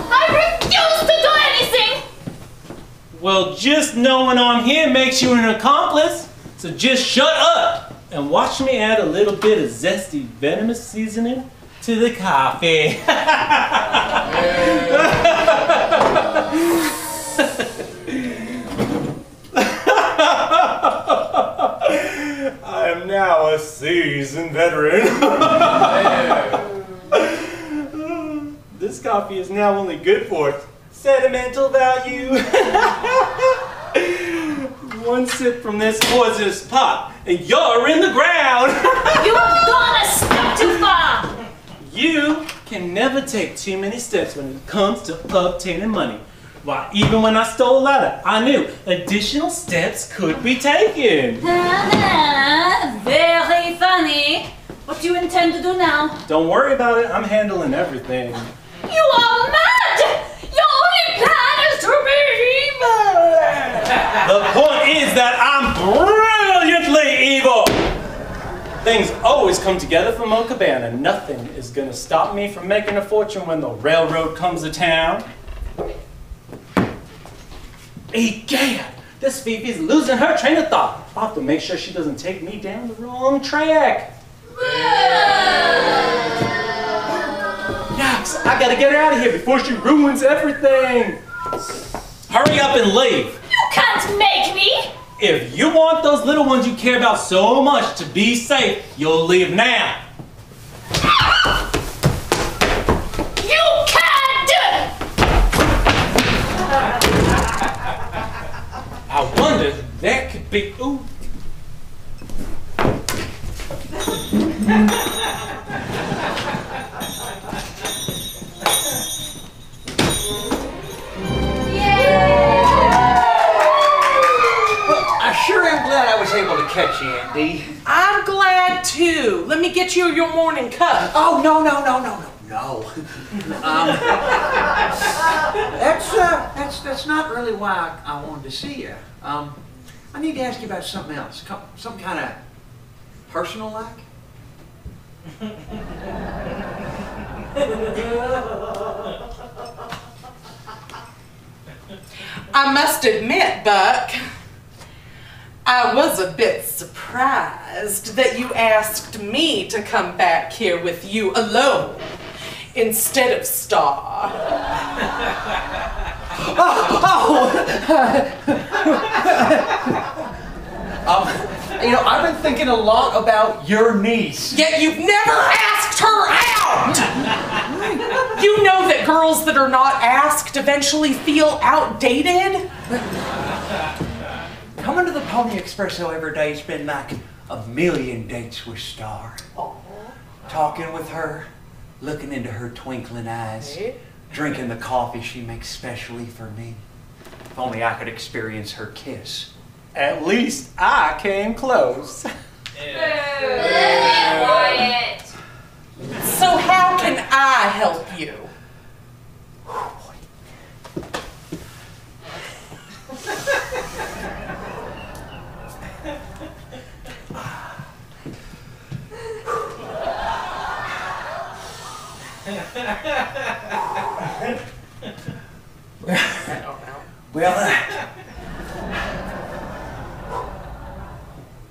I refuse to do anything. Well, just knowing I'm here makes you an accomplice. So just shut up and watch me add a little bit of zesty venomous seasoning to the coffee. I am now a seasoned veteran. This coffee is now only good for sentimental value. One sip from this poisonous pot, and you're in the ground. You've gone a step too far. You can never take too many steps when it comes to obtaining money. Why, even when I stole a ladder, I knew additional steps could be taken. Very funny. What do you intend to do now? Don't worry about it. I'm handling everything. You are mad! Your only plan is to be evil! The point is that I'm brilliantly evil! Things always come together for Mo Cabana. Nothing is gonna stop me from making a fortune when the railroad comes to town. Egad! This Fifi's losing her train of thought. I'll have to make sure she doesn't take me down the wrong track. Yax, I gotta get her out of here before she ruins everything. Hurry up and leave. You can't make me! If you want those little ones you care about so much to be safe, you'll leave now. You can't! I wonder if that could be. Ooh. I sure am glad I was able to catch you, Andy. I'm glad too. Let me get you your morning cup. Oh, no. that's not really why I wanted to see you. I need to ask you about something else. Some kind of personal like? I must admit, Buck, I was a bit surprised that you asked me to come back here with you alone instead of Star. You know, I've been thinking a lot about your niece. Yet you've never asked her out! You know that girls that are not asked eventually feel outdated? Coming to the Pony Expresso every day has been like a million dates with Star. Talking with her, looking into her twinkling eyes, drinking the coffee she makes specially for me. If only I could experience her kiss. At least I came close. Quiet. So how can I help you? Well,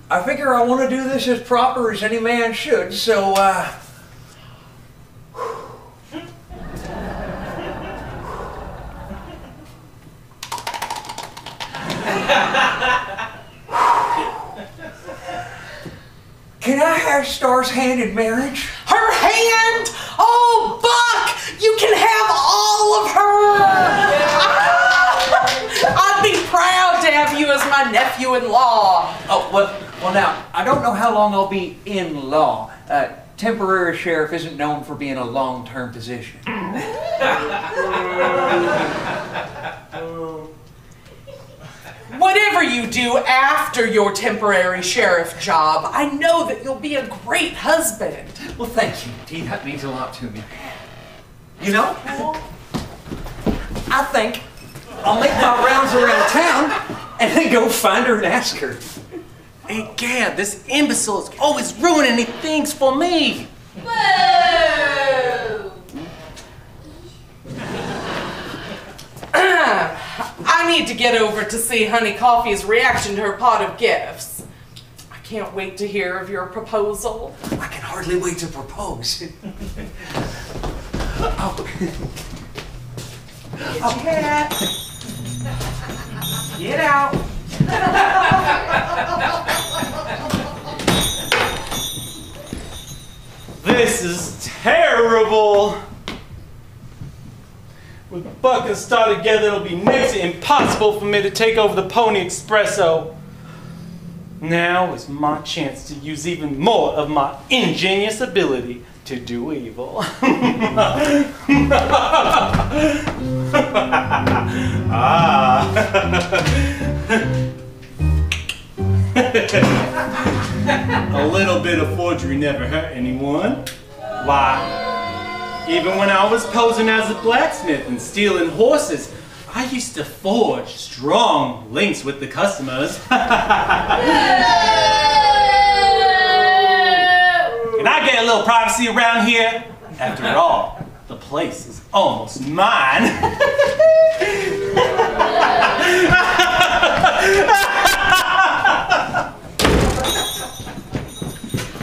I figure I want to do this as proper as any man should, so, can I have Star's hand in marriage? Her hand? Oh, Buck! You can have all of her! I'd be proud to have you as my nephew-in-law. Oh, well, now, I don't know how long I'll be in law. Temporary sheriff isn't known for being a long-term position. Whatever you do after your temporary sheriff job, I know that you'll be a great husband. Well, thank you, Dee. That means a lot to me. You know, I think I'll make my rounds around town and then go find her and ask her. Hey, Gab, this imbecile is always ruining things for me. Whoa! I need to get over to see Honey Coffee's reaction to her pot of gifts. I can't wait to hear of your proposal. I can hardly wait to propose. Cat. Get out. This is terrible. With Buck and Star together, it'll be next to impossible for me to take over the Pony Expresso. Now is my chance to use even more of my ingenious ability to do evil. A little bit of forgery never hurt anyone. Why? Even when I was posing as a blacksmith and stealing horses, I used to forge strong links with the customers. Can I get a little privacy around here? After all, the place is almost mine.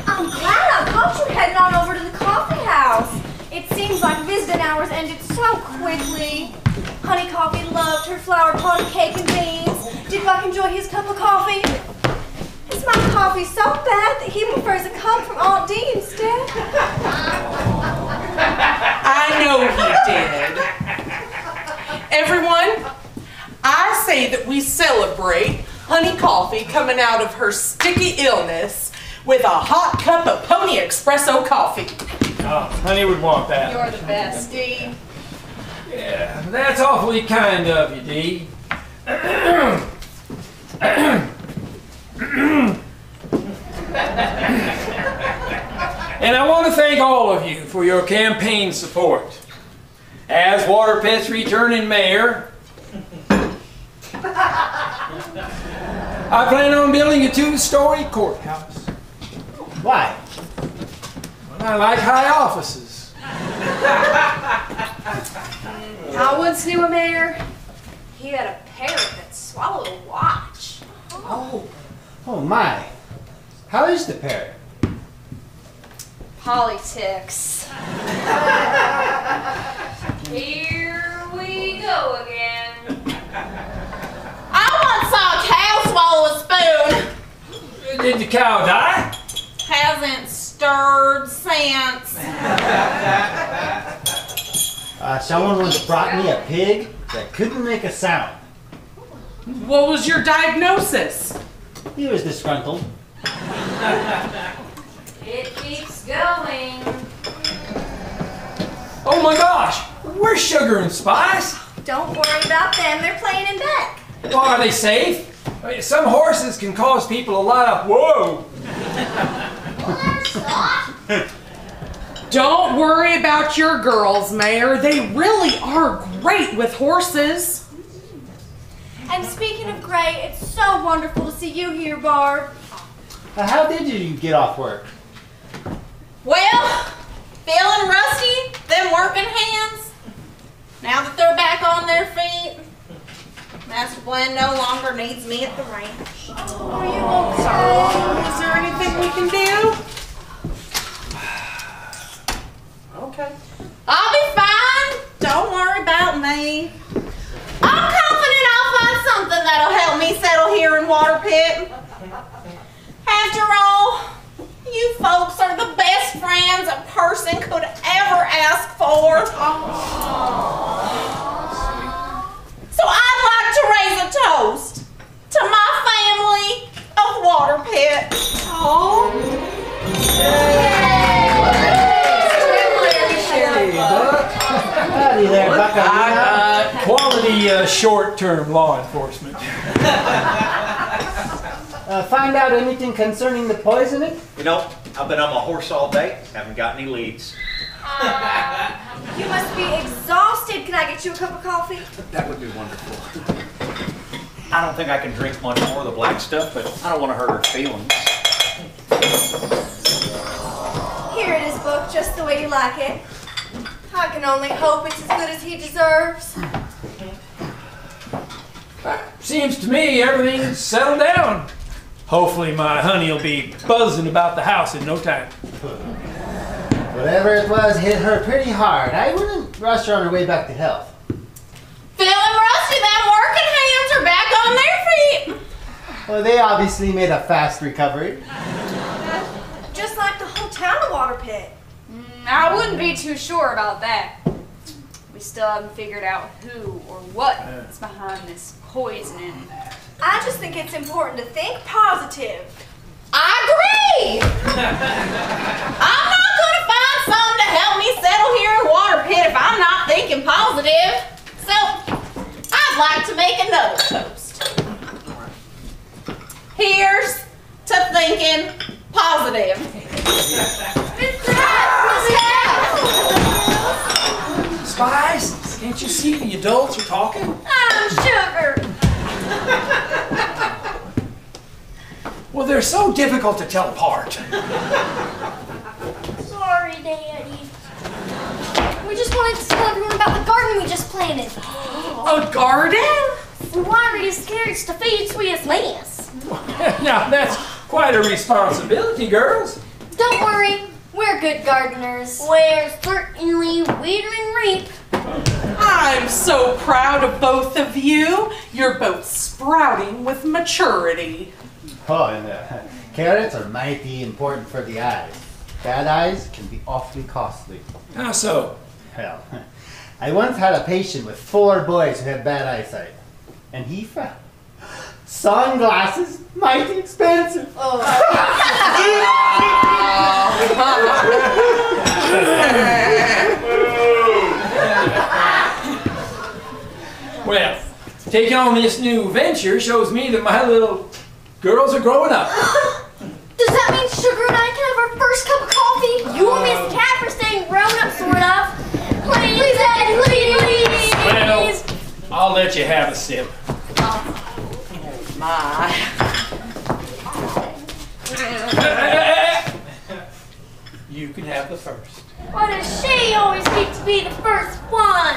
I'm glad I caught you heading on over to the coffee house. It seems like visiting hours ended so quickly. Honey Coffee loved her flour pot of cake and beans. Did Buck enjoy his cup of coffee? Is my coffee so bad that he prefers a cup from Aunt Dee instead? I know he did. Everyone, I say that we celebrate Honey Coffee coming out of her sticky illness with a hot cup of Pony Expresso coffee. Oh, Honey would want that. You're the best, Dee. Yeah, that's awfully kind of you, Dee. And I want to thank all of you for your campaign support. As Water Pet's returning mayor, I plan on building a 2-story courthouse. Why? Well, I like high offices. I once knew a mayor. He had a parrot that swallowed a watch. Oh my. How is the parrot? Politics. Here we go again. I once saw a cow swallow a spoon. Did the cow die? Hasn't stirred since. Someone once brought me a pig that couldn't make a sound. What was your diagnosis? He was disgruntled. It keeps going. Oh my gosh, where's Sugar and Spice? Don't worry about them, they're playing in back. Well, are they safe? Some horses can cause people a lot of whoa. Don't worry about your girls, Mayor. They really are great with horses. And speaking of great, it's so wonderful to see you here, Barb. How did you get off work? Well, feeling rusty, them working hands. Now that they're back on their feet, Master Blend no longer needs me at the ranch. Are you okay? Is there anything we can do? Okay. I'll be fine. Don't worry about me. I'm confident I'll find something that'll help me settle here in Water Pit. After all, you folks are the best friends a person could ever ask for. So I'd like to raise a toast to my family of Water Pit. Hey, Buck. Howdy there, Buck. Quality short-term law enforcement. Find out anything concerning the poisoning? You know, I've been on my horse all day, haven't got any leads. You must be exhausted. Can I get you a cup of coffee? That would be wonderful. I don't think I can drink much more of the black stuff, but I don't want to hurt her feelings. Here it is, Book, just the way you like it. I can only hope it's as good as he deserves. Seems to me everything's settled down. Hopefully my honey will be buzzing about the house in no time. Whatever it was hit her pretty hard. I wouldn't rush her on her way back to health. Feeling rusty, them working hands are back on their feet. Well, they obviously made a fast recovery. Just like the whole town of Water Pit. I wouldn't be too sure about that. We still haven't figured out who or what is behind this poisoning. I just think it's important to think positive. I agree! I'm not going to find something to help me settle here in Water Pit if I'm not thinking positive. So, I'd like to make another toast. Here's to thinking positive. Spice, can't you see the adults are talking? I'm Sugar. Well, they're so difficult to tell apart. Sorry, Daddy. We just wanted to tell everyone about the garden we just planted. A garden? We want to raise carrots to feed sweetest lettuce. Now, that's quite a responsibility, girls. Don't worry, we're good gardeners. We're certainly weed and reap. I'm so proud of both of you. You're both sprouting with maturity. Oh, and carrots are mighty important for the eyes. Bad eyes can be awfully costly. How so? Hell, I once had a patient with 4 boys who had bad eyesight, and he found sunglasses mighty expensive. Well, taking on this new venture shows me that my little girls are growing up. Does that mean Sugar and I can have our first cup of coffee? You and Miss Cat for staying grown up, sort of. Please, Daddy, please. Well, I'll let you have a sip. Oh. my. You can have the first. Why does she always get to be the first one?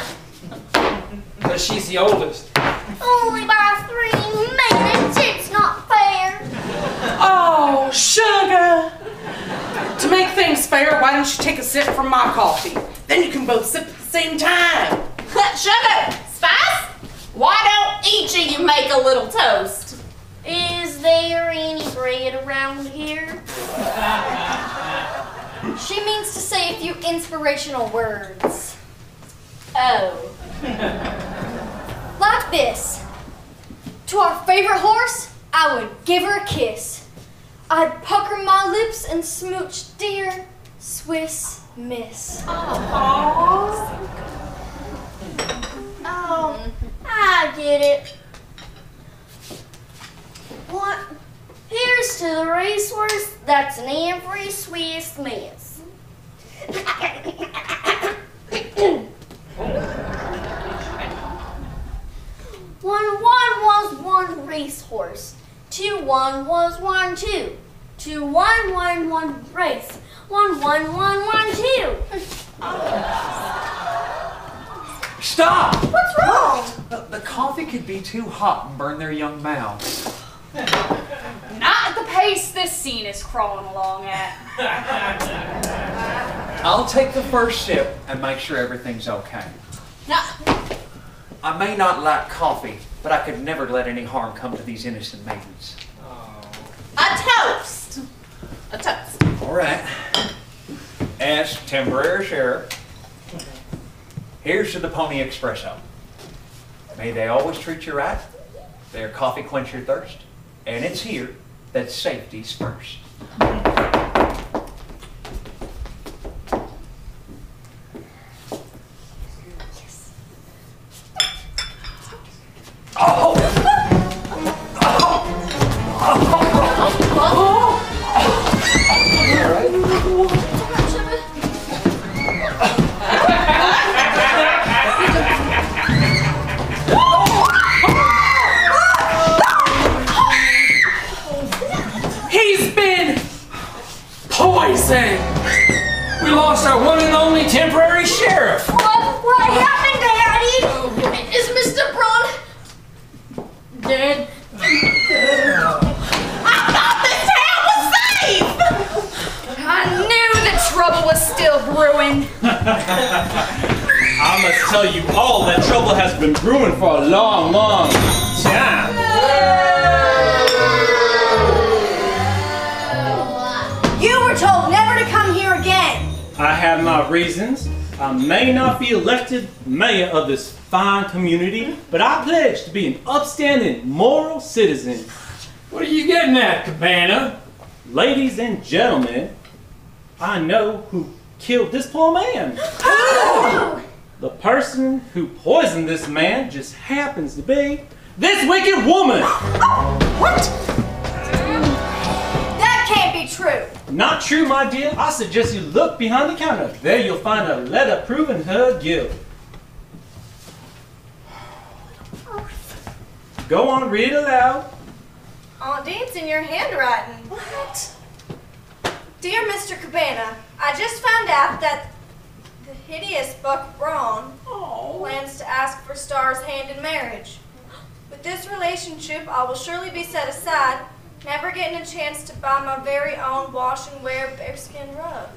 Because she's the oldest. Only by 3 minutes. It's not fair. Oh, sugar! To make things fair, why don't you take a sip from my coffee? Then you can both sip at the same time. Sugar! Spice? Why don't each of you make a little toast? Is there any bread around here? She means to say a few inspirational words. Oh. Like this. To our favorite horse, I would give her a kiss. I'd pucker my lips and smooch dear Swiss Miss. Oh, I get it. What? Here's to the racehorse that's in every Swiss Miss. One was one racehorse. 2 1 was 1 2. 2 1 1 1 race. 1 1 1 1 2. Stop! What's wrong? The coffee could be too hot and burn their young mouths. Not at the pace this scene is crawling along at. I'll take the first sip and make sure everything's okay. No. I may not like coffee, but I could never let any harm come to these innocent maidens. A toast. A toast. All right. As temporary sheriff, here's to the Pony Expresso. May they always treat you right. Their coffee quench your thirst. And it's here that safety's first. We lost our one and only temporary sheriff. What happened, Daddy? Is Mr. Braun dead? I thought this town was safe! I knew the trouble was still brewing. I must tell you all that trouble has been brewing for a long, long time. You were told never to come here again. I have my reasons. I may not be elected mayor of this fine community, but I pledge to be an upstanding, moral citizen. What are you getting at, Cabana? Ladies and gentlemen, I know who killed this poor man. The person who poisoned this man just happens to be this wicked woman. What? That can't be true. Not true, my dear. I suggest you look behind the counter. There you'll find a letter proving her guilt. Go on, read it aloud. Aunt Dean's in your handwriting. What? Dear Mr. Cabana, I just found out that the hideous Buck Braun plans to ask for Star's hand in marriage. With this relationship, I will surely be set aside, never getting a chance to buy my very own wash and wear bearskin rug.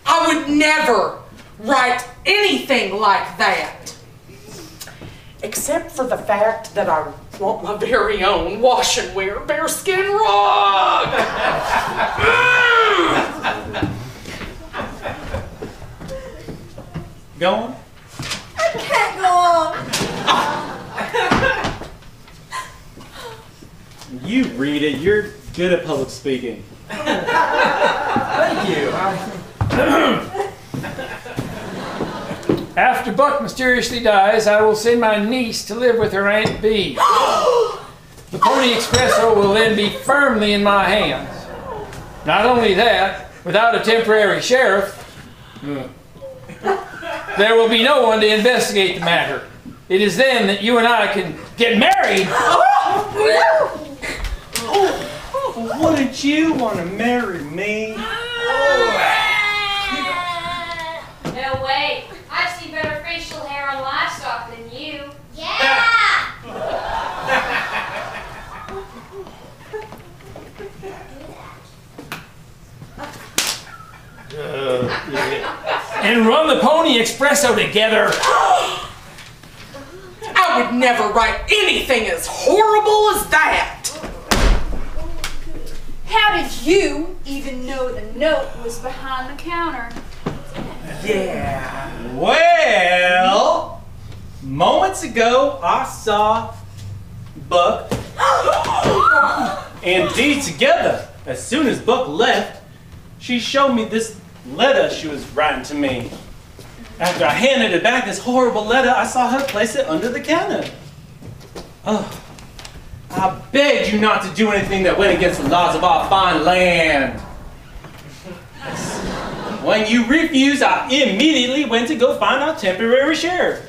I would never write anything like that. Except for the fact that I want my very own wash and wear bearskin rug. Go on. I can't go on. You read it. You're good at public speaking. Thank you. After Buck mysteriously dies, I will send my niece to live with her Aunt Bee. The Pony Expresso will then be firmly in my hands. Not only that, without a temporary sheriff, there will be no one to investigate the matter. It is then that you and I can get married. Wouldn't you want to marry me? No way. I've seen better facial hair on livestock than you. Yeah! And run the Pony Expresso together. I would never write anything as horrible as that. How did you even know the note was behind the counter? Yeah. Well, moments ago I saw Buck and Dee together. As soon as Buck left, she showed me this letter she was writing to me. After I handed her back this horrible letter, I saw her place it under the counter. Oh, I begged you not to do anything that went against the laws of our fine land. When you refused, I immediately went to go find our temporary sheriff.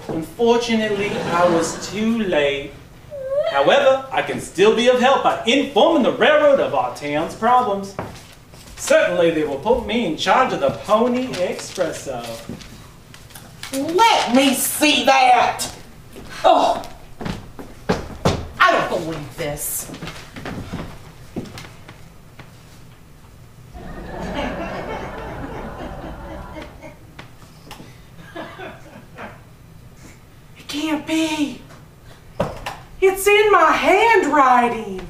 Unfortunately, I was too late. However, I can still be of help by informing the railroad of our town's problems. Certainly, they will put me in charge of the Pony Expresso. Let me see that. Oh, I don't believe this. It can't be. It's in my handwriting.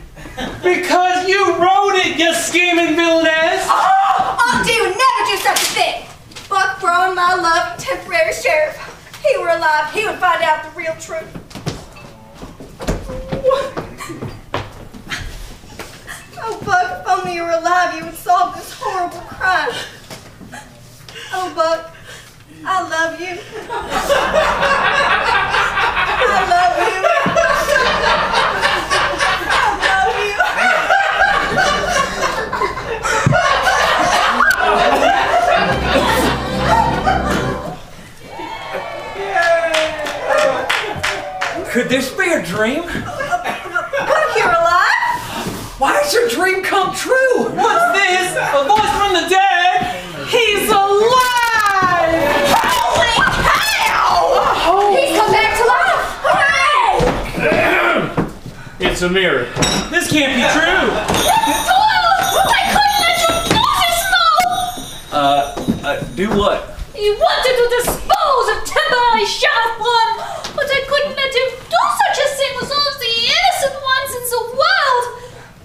Because you wrote it, you scheming villainess! Aunt Dee would never do such a thing. Buck Braun, my loved temporary sheriff. If he were alive, he would find out the real truth. Oh, Buck, if only you were alive, you would solve this horrible crime. Oh, Buck, I love you. I love you. Could this be a dream? Buck, you're alive? Why does your dream come true? What's this? A voice from the dead? He's alive! Holy cow! He's come back to life! Hooray! It's a miracle. This can't be true. I couldn't let you do this, Mo! Do what? You wanted to dispose of temporary sheriff Braun, but I couldn't let him do such a thing with all of the innocent ones in the world.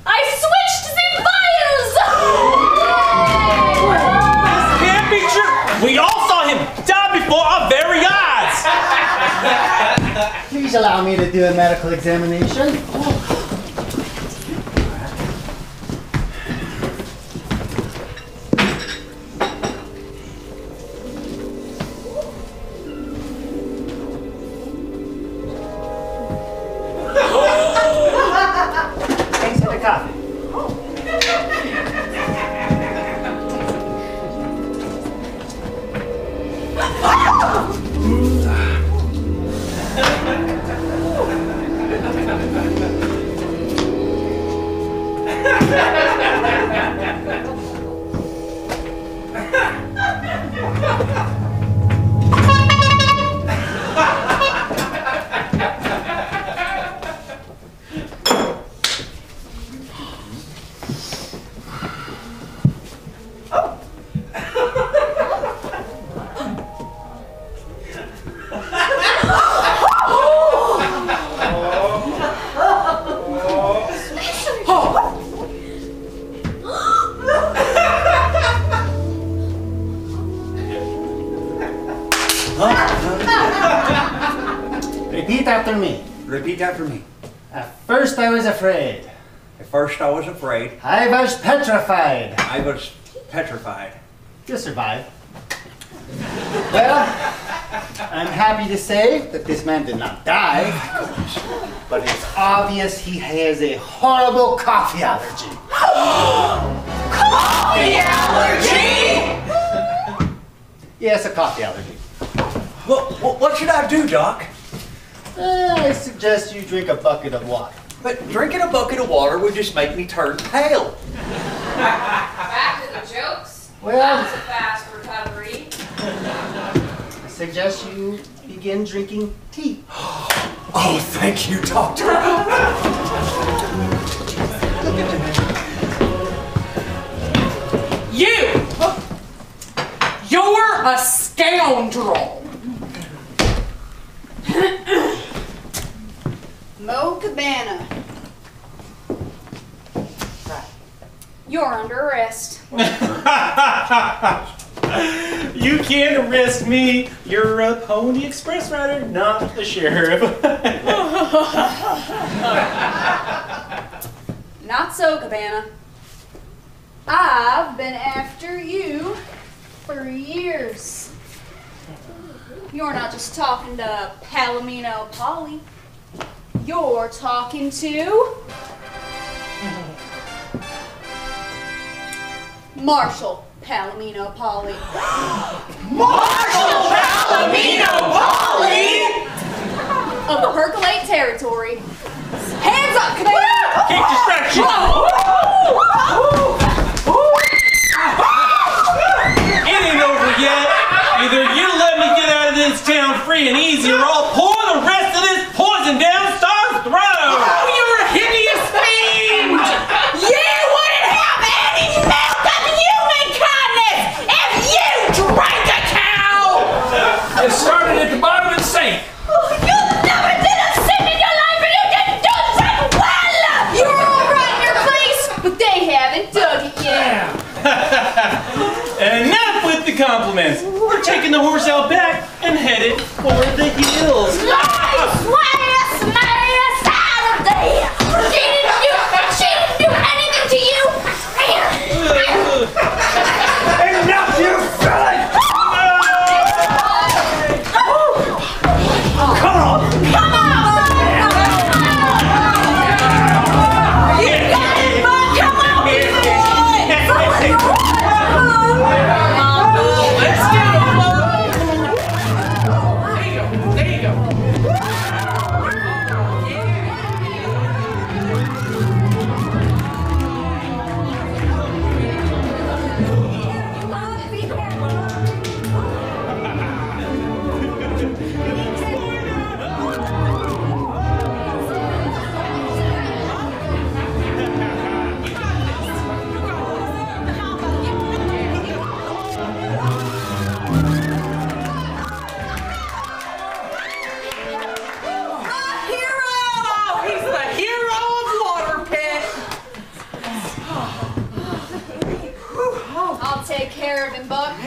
I switched the files! This can't be true. We all saw him die before our very eyes. Please allow me to do a medical examination. Thanks for the coffee. Repeat after me. Repeat after me. At first I was afraid. At first I was afraid. I was petrified. I was petrified. You survived. Well, I'm happy to say that this man did not die, but it's obvious he has a horrible coffee allergy. Coffee allergy? Yes, a coffee allergy. What should I do, Doc? I suggest you drink a bucket of water. But drinking a bucket of water would just make me turn pale. Back to the jokes. Well- That was a fast recovery. I suggest you begin drinking tea. Oh, thank you, Doctor. You're a scoundrel. Mo Cabana. You're under arrest. You can't arrest me. You're a Pony Express rider, not the sheriff. Not so, Cabana. I've been after you for years. You're not just talking to Palomino Polly. You're talking to Marshall Palomino Polly. Marshall Palomino Polly! Of the Percolate Territory. Hands up, Cabana! Kick distraction! It ain't over yet. Either you let me get out of this town free and easy, or I'll pour the rest of this poison down Star's throat. Oh, you're a hideous fiend! You wouldn't have any milk of human kindness if you drank a cow! It started at the bottom of the sink. You never did a sin in your life and you didn't do that well! You're all right in your place, but they haven't dug it yet. Enough with the compliments. We're taking the horse out back and headed for the hills. She didn't do anything to you! Enough, you villain! Come on! Come on! You got it, bud! Come on, Let's go, There you go. He's the hero of Water Pit. I'll take care of him, Buck.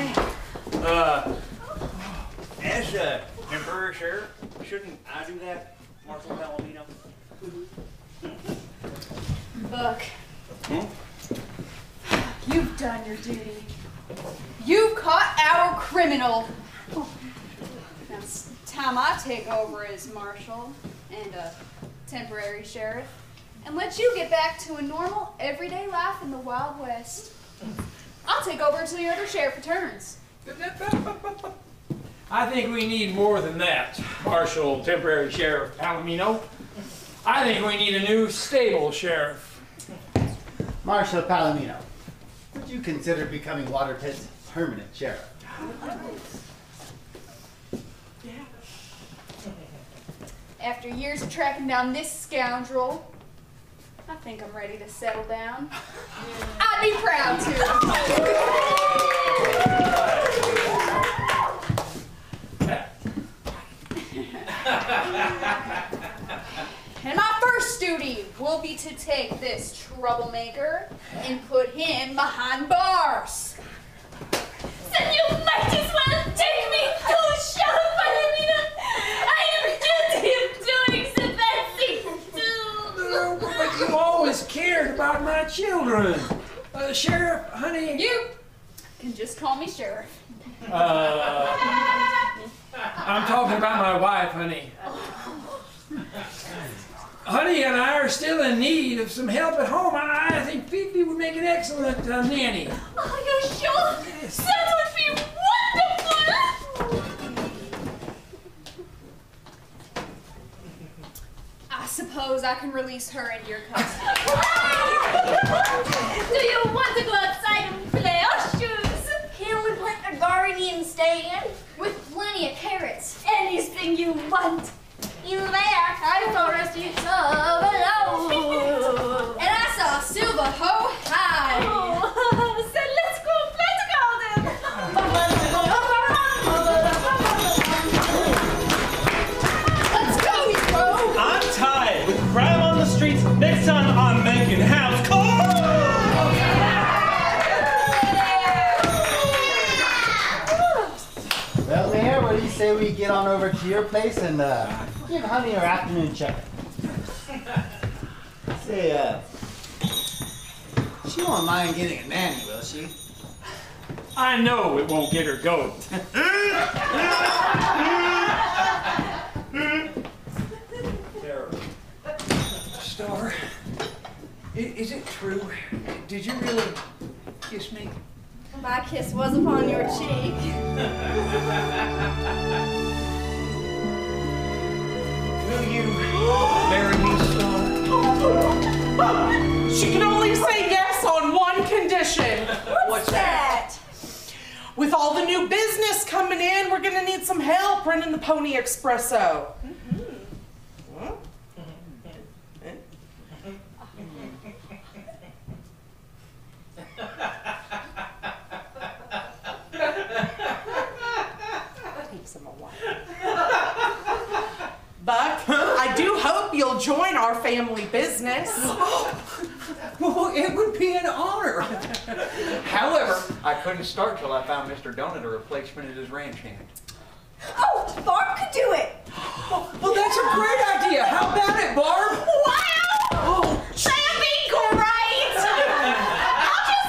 As a temporary sheriff, shouldn't I do that, Marshal Palomino? Buck. You've done your duty. You've caught our criminal. Now it's time I take over as marshal and a temporary sheriff and let you get back to a normal, everyday life in the Wild West. I'll take over until your other sheriff returns. I think we need more than that, Marshal Temporary Sheriff Palomino. I think we need a new stable sheriff. Marshal Palomino, would you consider becoming Water Pit's permanent sheriff? After years of tracking down this scoundrel, I think I'm ready to settle down. I'd be proud And my first duty will be to take this troublemaker and put him behind bars. Then you might as well take me to Sheriff Palomino! I am guilty of doing some bad things too! But you always cared about my children. Sheriff, honey. You can just call me Sheriff. I'm talking about my wife, honey. Honey and I are still in need of some help at home. I think Fifi would make an excellent nanny. Are you sure? Yes. That would be wonderful! I suppose I can release her into your custody. Do you want to go outside and play horseshoes? Can we plant a garden stand with plenty of carrots? Anything you want. In there, I saw Rusty below. And I saw Silver Ho High. Oh, so let's go play the garden. Let's go, Bro. I'm tired with crime on the streets. Next time I'm making house calls. Well, Mayor, what do you say we get on over to your place and give Honey her afternoon check? Say, she won't mind getting a nanny, will she? I know it won't get her going. Star, is it true? Did you really kiss me? My kiss was upon your cheek. Will you marry me, Star? She can only say yes on one condition. What's that? With all the new business coming in, we're gonna need some help running the Pony Expresso. Takes him a while. Buck, I do hope you'll join our family business. Well, it would be an honor. However, I couldn't start till I found Mr. Donut a replacement at his ranch hand. Oh, Barb could do it. Well, that's a great idea. How about it, Barb? Wow! That'd be great! I'll just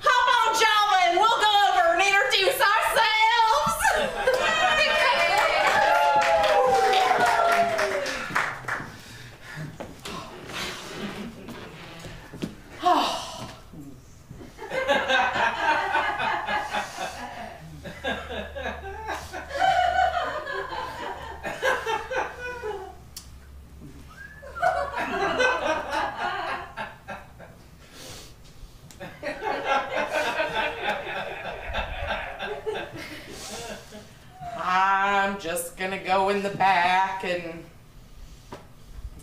hop on Java and we'll go over and introduce ourselves! I'm just gonna go in the back and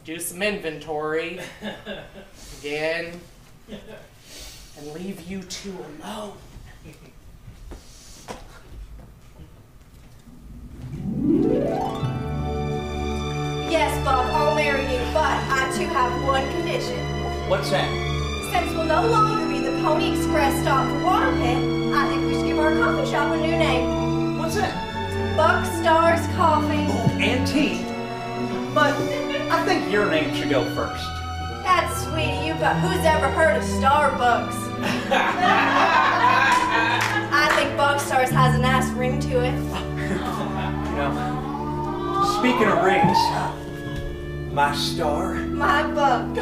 do some inventory again and leave you two alone. Yes, Bob, I'll marry you, but I too have one condition. What's that? Since we'll no longer be the Pony Express stop for Water Pit, I think we should give our coffee shop a new name. What's that? Buck Star's Coffee. And tea. But I think your name should go first. That's sweet of you, but who's ever heard of Starbucks? I think Buck Stars has a nice ring to it. You know, speaking of rings, my star. My Buck.